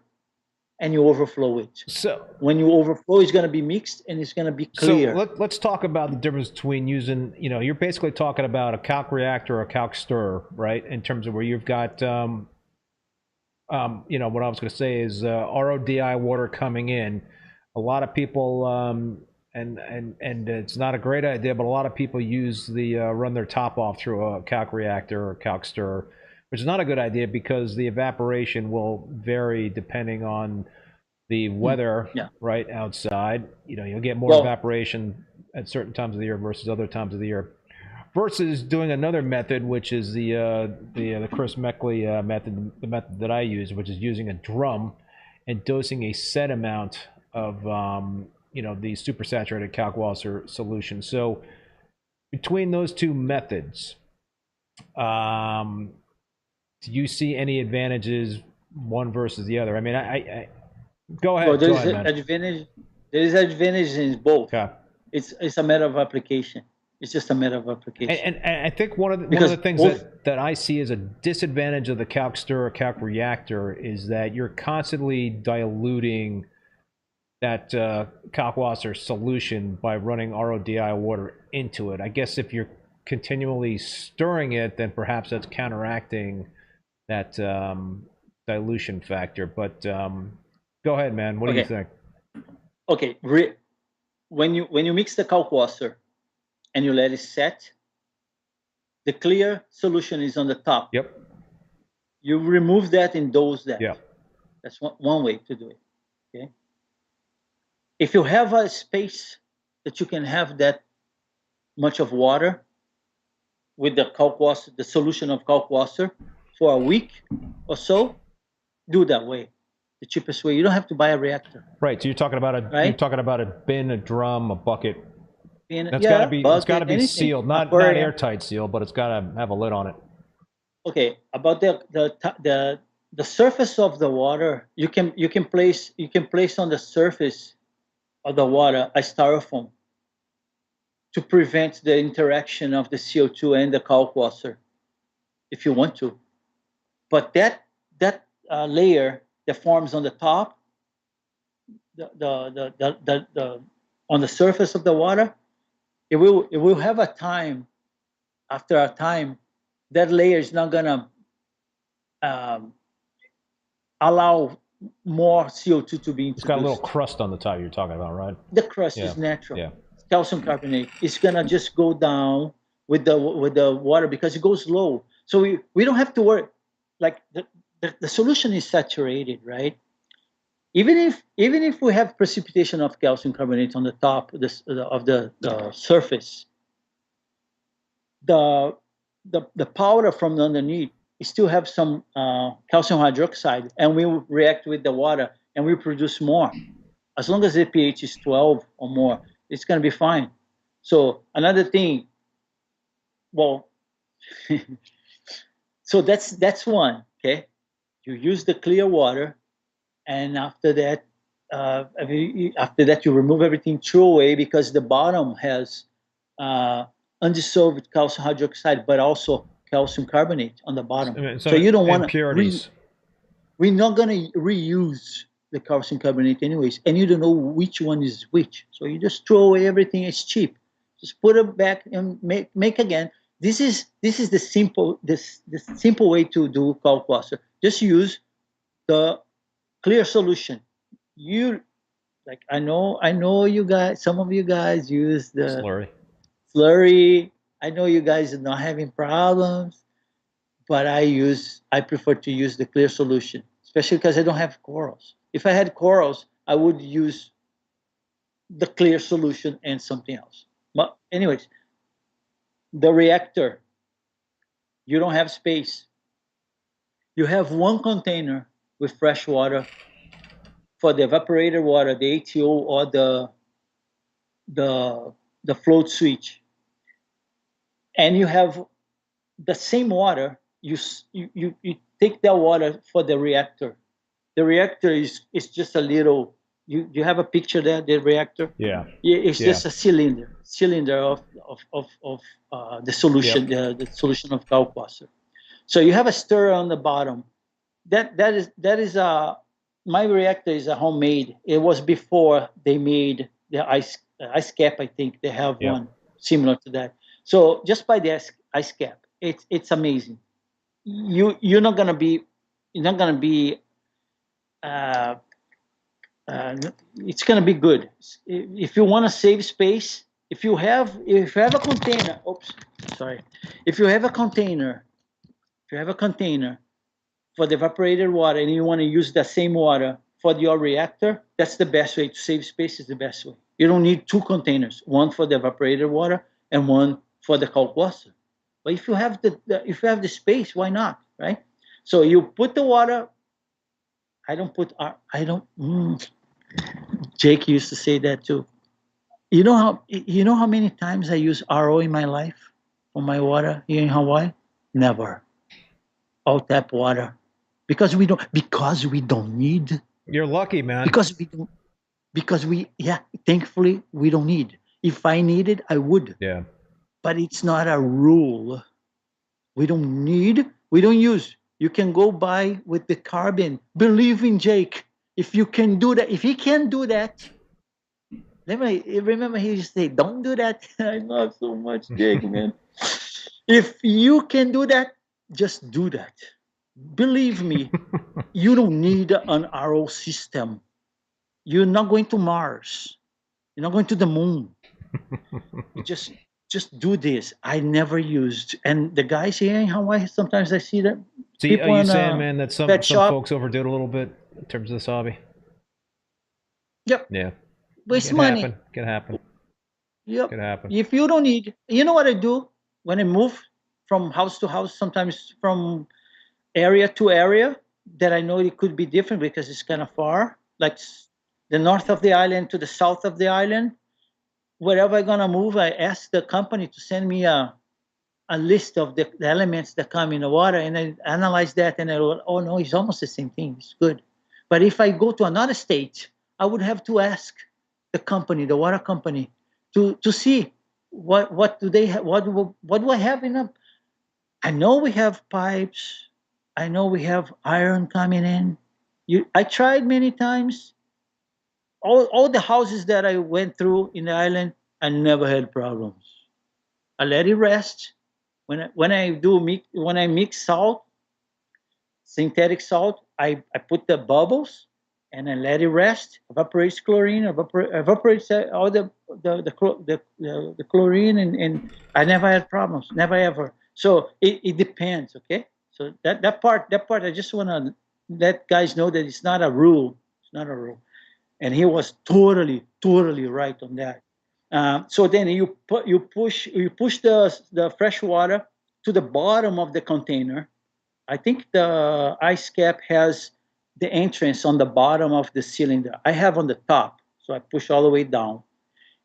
and you overflow it. So when you overflow, it's going to be mixed and it's going to be clear. So let's talk about the difference between using, you're basically talking about a calc reactor or a calc stirrer, right? In terms of where you've got, what I was going to say is RODI water coming in. A lot of people, and it's not a great idea, but a lot of people use run their top off through a calc reactor or calc stirrer, which is not a good idea because the evaporation will vary depending on the weather, right, outside. You'll get more evaporation at certain times of the year versus other times of the year. Versus doing another method, which is the Chris Meckley method, the method that I use, which is using a drum and dosing a set amount of the supersaturated kalkwasser solution. So between those two methods, do you see any advantages one versus the other? I mean, I go ahead. Well, there go is ahead, man. advantage. There is advantage in both. Okay. It's a matter of application. It's just a matter of application. And I think one of the things that I see as a disadvantage of the calc stir or calc reactor is that you're constantly diluting that kalkwasser solution by running RODI water into it. I guess if you're continually stirring it, then perhaps that's counteracting that dilution factor. But go ahead, man. What do you think? Okay, when you mix the kalkwasser and you let it set, the clear solution is on the top. Yep. You remove that and dose that. Yeah. That's one way to do it. Okay. If you have a space that you can have that much of water with the kalkwasser, the solution of kalkwasser for a week or so, do that way. The cheapest way. You don't have to buy a reactor. Right. So you're talking about a bin, a drum, a bucket. That's got to be sealed, not airtight sealed, but it's got to have a lid on it. Okay. About the surface of the water, you can place on the surface of the water a styrofoam to prevent the interaction of the CO2 and the kalkwasser, if you want to. But that layer that forms on the top, on the surface of the water, it will have a time. After a time, that layer is not gonna allow more CO2 to be introduced. It's got a little crust on the top you're talking about, right? The crust is natural. Yeah. Calcium carbonate. It's gonna just go down with the water because it goes low. So we don't have to worry. Like the solution is saturated, right? Even if we have precipitation of calcium carbonate on the top of the surface, the powder from underneath, it still have some calcium hydroxide, and we react with the water and we produce more. As long as the pH is 12 or more, it's going to be fine. So another thing, well, so that's one. Okay, you use the clear water, and after that you remove everything, throw away, because the bottom has undissolved calcium hydroxide, but also calcium carbonate on the bottom. So you don't want impurities. We're not going to reuse the calcium carbonate anyways, and you don't know which one is which. So you just throw away everything. It's cheap. Just put it back and make again. This is the simple way to do kalkwasser. Just use the clear solution. I know you guys. Some of you guys use the slurry. I know you guys are not having problems, but I prefer to use the clear solution, especially because I don't have corals. If I had corals, I would use the clear solution and something else. But anyways, the reactor, you don't have space. You have one container with fresh water for the evaporator water, the ATO, or the float switch. And you have the same water. You take that water for the reactor. The reactor is just a little. You have a picture there, the reactor. Yeah. It's just a cylinder of the solution, the solution of kalkwasser. So you have a stirrer on the bottom. That is my reactor is a homemade. It was before they made the ice cap. I think they have one similar to that. So just by the ice cap, it's amazing. You're not gonna be it's gonna be good. If you want to save space, if you have a container, if you have a container for the evaporated water and you want to use the same water for your reactor, that's the best way to save space. Is the best way. You don't need two containers, one for the evaporated water and one for the kalkwasser. But if you have the space, why not, right? So you put the water I don't put I don't. Jake used to say that too. You know how many times I use RO in my life for my water here in Hawaii? Never. All tap water. Because we don't need. You're lucky, man. Because we don't yeah, thankfully we don't need. If I needed, I would. Yeah. But it's not a rule. We don't need, we don't use. You can go buy with the carbon. Believe in Jake. If you can do that, if he can do that, remember he used to say, don't do that. I love so much Jake, man. If you can do that, just do that. Believe me, you don't need an RO system. You're not going to Mars. You're not going to the moon. You just do this. I never used. And the guys here in Hawaii, sometimes I see that. So people are you in saying, man, that some shop. folks overdid a little bit in terms of this hobby? Yep. Yeah. Waste Can money. happen. Can happen. Yep. Can happen. If you don't need, you know what I do when I move from house to house, sometimes from area to area, that I know it could be different because it's kind of far, like the north of the island to the south of the island. Wherever I'm gonna move, I ask the company to send me a list of the elements that come in the water, and I analyze that, and I go, oh no, it's almost the same thing. It's good. But if I go to another state, I would have to ask the company, the water company, to see what do they have, what do I have in them. I know we have pipes. I know we have iron coming in. I tried many times. All the houses that I went through in the island, I never had problems. I let it rest. When I mix salt, synthetic salt, I put the bubbles and I let it rest. Evaporates chlorine, evaporates all the chlorine, and I never had problems, never ever. So it depends, okay? So that part I just want to let guys know that it's not a rule. It's not a rule. And he was totally right on that. So then you push the fresh water to the bottom of the container. I think the ice cap has the entrance on the bottom of the cylinder. I have on the top, so I push all the way down,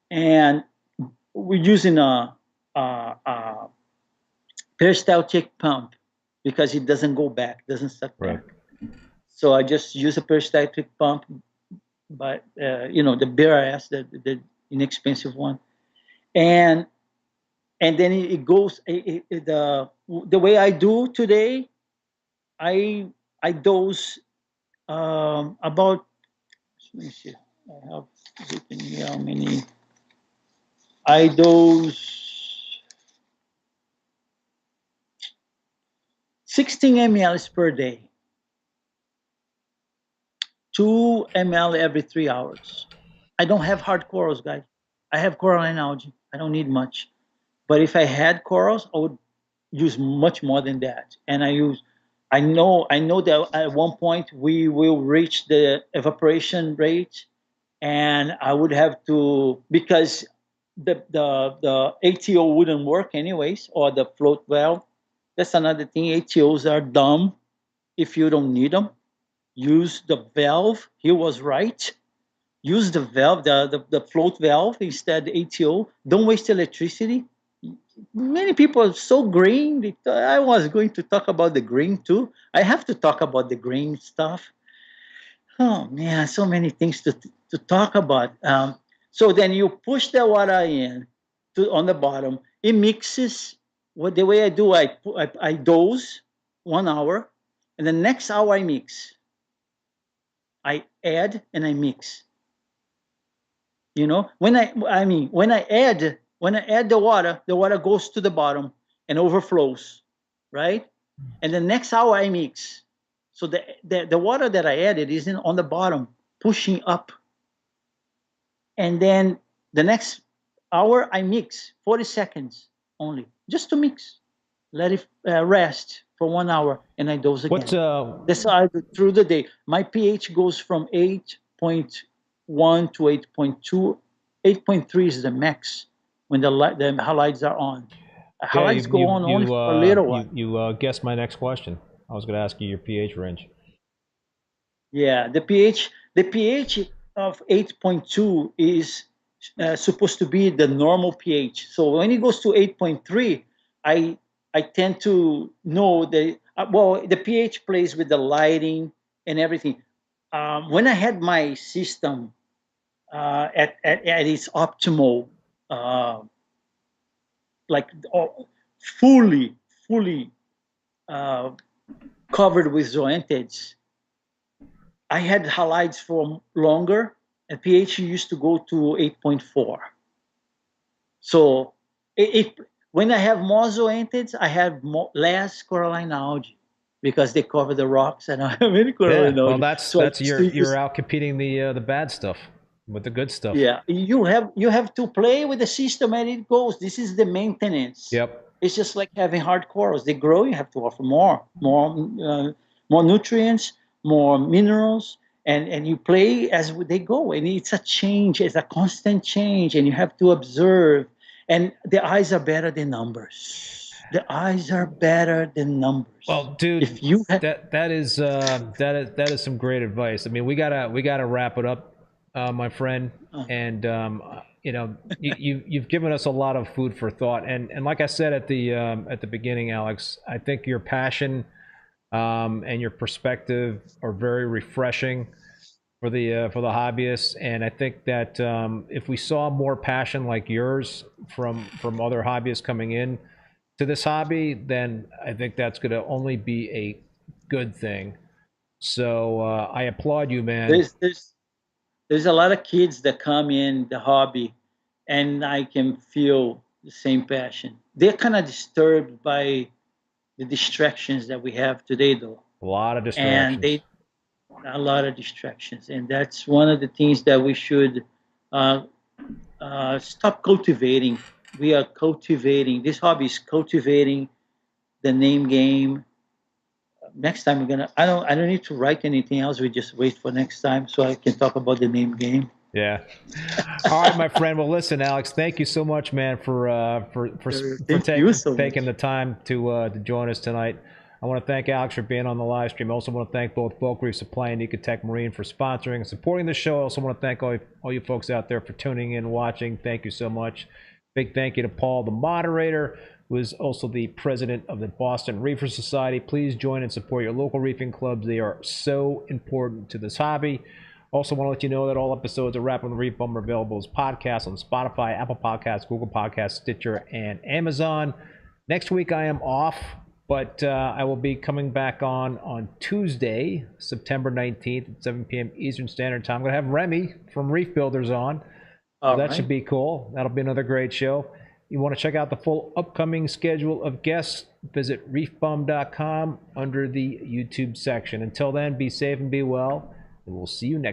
and we're using a peristaltic pump because it doesn't go back, doesn't suck back. So I just use a peristaltic pump, but the BRS, the inexpensive one, and then it goes. The way I do today, I dose about. Let me see. I have written here how many. I dose 16 mLs per day. 2 ml every 3 hours. I don't have hard corals, guys. I have coralline algae. I don't need much. But if I had corals, I would use much more than that. And I know that at one point we will reach the evaporation rate, and I would have to, because the ATO wouldn't work anyways, or the float valve. That's another thing. ATOs are dumb if you don't need them. Use the valve. He was right. Use the valve, the float valve instead of ATO. Don't waste electricity. Many people are so green. I was going to talk about the green too. I have to talk about the green stuff. Oh man, so many things to talk about. So then you push the water in on the bottom. It mixes. The way I do, I dose 1 hour, and the next hour I mix. I add and I mix. When I add the water goes to the bottom and overflows, right? And the next hour I mix. So the water that I added is on the bottom, pushing up. And then the next hour I mix 40 seconds only, just to mix. Let it rest for 1 hour, and I dose again. That's how I do through the day. My pH goes from 8.1 to 8.2. 8.3 is the max when the halides are on. Halides go on only for a little while. You guessed my next question. I was going to ask you your pH range. Yeah, the pH of 8.2 is supposed to be the normal pH. So when it goes to 8.3, I I tend to know that well, the pH plays with the lighting and everything. When I had my system at its optimal, uh, like fully uh, covered with zoanthids, I had halides for longer, and pH used to go to 8.4. So when I have more zoanthids, I have less coralline algae because they cover the rocks and I don't have any Yeah, coralline well, algae. that's So I that's used to you're use, out competing the bad stuff with the good stuff. yeah, you have to play with the system and it goes. This is the maintenance. Yep. It's just like having hard corals. They grow, you have to offer more nutrients, more minerals, and you play as they go. And it's a change, it's a constant change, and you have to observe. And the eyes are better than numbers. The eyes are better than numbers. Well, dude, If you have, that is some great advice. I mean, we gotta wrap it up, my friend. And you've given us a lot of food for thought. And like I said at the beginning, Alex, I think your passion and your perspective are very refreshing for the hobbyists. And I think that if we saw more passion like yours from other hobbyists coming in to this hobby, then I think that's going to only be a good thing. So I applaud you, man. there's a lot of kids that come in the hobby, and I can feel the same passion. They're kind of disturbed by the distractions that we have today, though, A lot of and distractions. they a lot of distractions, and that's one of the things that we should uh, stop cultivating. We are cultivating. This hobby is cultivating the name game. Next time we're gonna. I don't need to write anything else. We just wait for next time so I can talk about the name game. Yeah. All right, my friend. Well, listen, Alex. Thank you so much, man, for Thank you so taking much. the time to join us tonight. I want to thank Alex for being on the live stream. I also want to thank both Bulk Reef Supply and Ecotech Marine for sponsoring and supporting the show. I also want to thank all you folks out there for tuning in and watching. Thank you so much. Big thank you to Paul, the moderator, who is also the president of the Boston Reefer Society. Please join and support your local reefing clubs. They are so important to this hobby. Also want to let you know that all episodes of Rappin' With ReefBum are available as podcasts on Spotify, Apple Podcasts, Google Podcasts, Stitcher, and Amazon. Next week I am off, but I will be coming back on Tuesday, September 19th at 7 p.m. Eastern Standard Time. I'm going to have Remy from Reef Builders on. All That should right. be cool. That'll be another great show. You want to check out the full upcoming schedule of guests, visit reefbum.com under the YouTube section. Until then, be safe and be well, and we'll see you next time.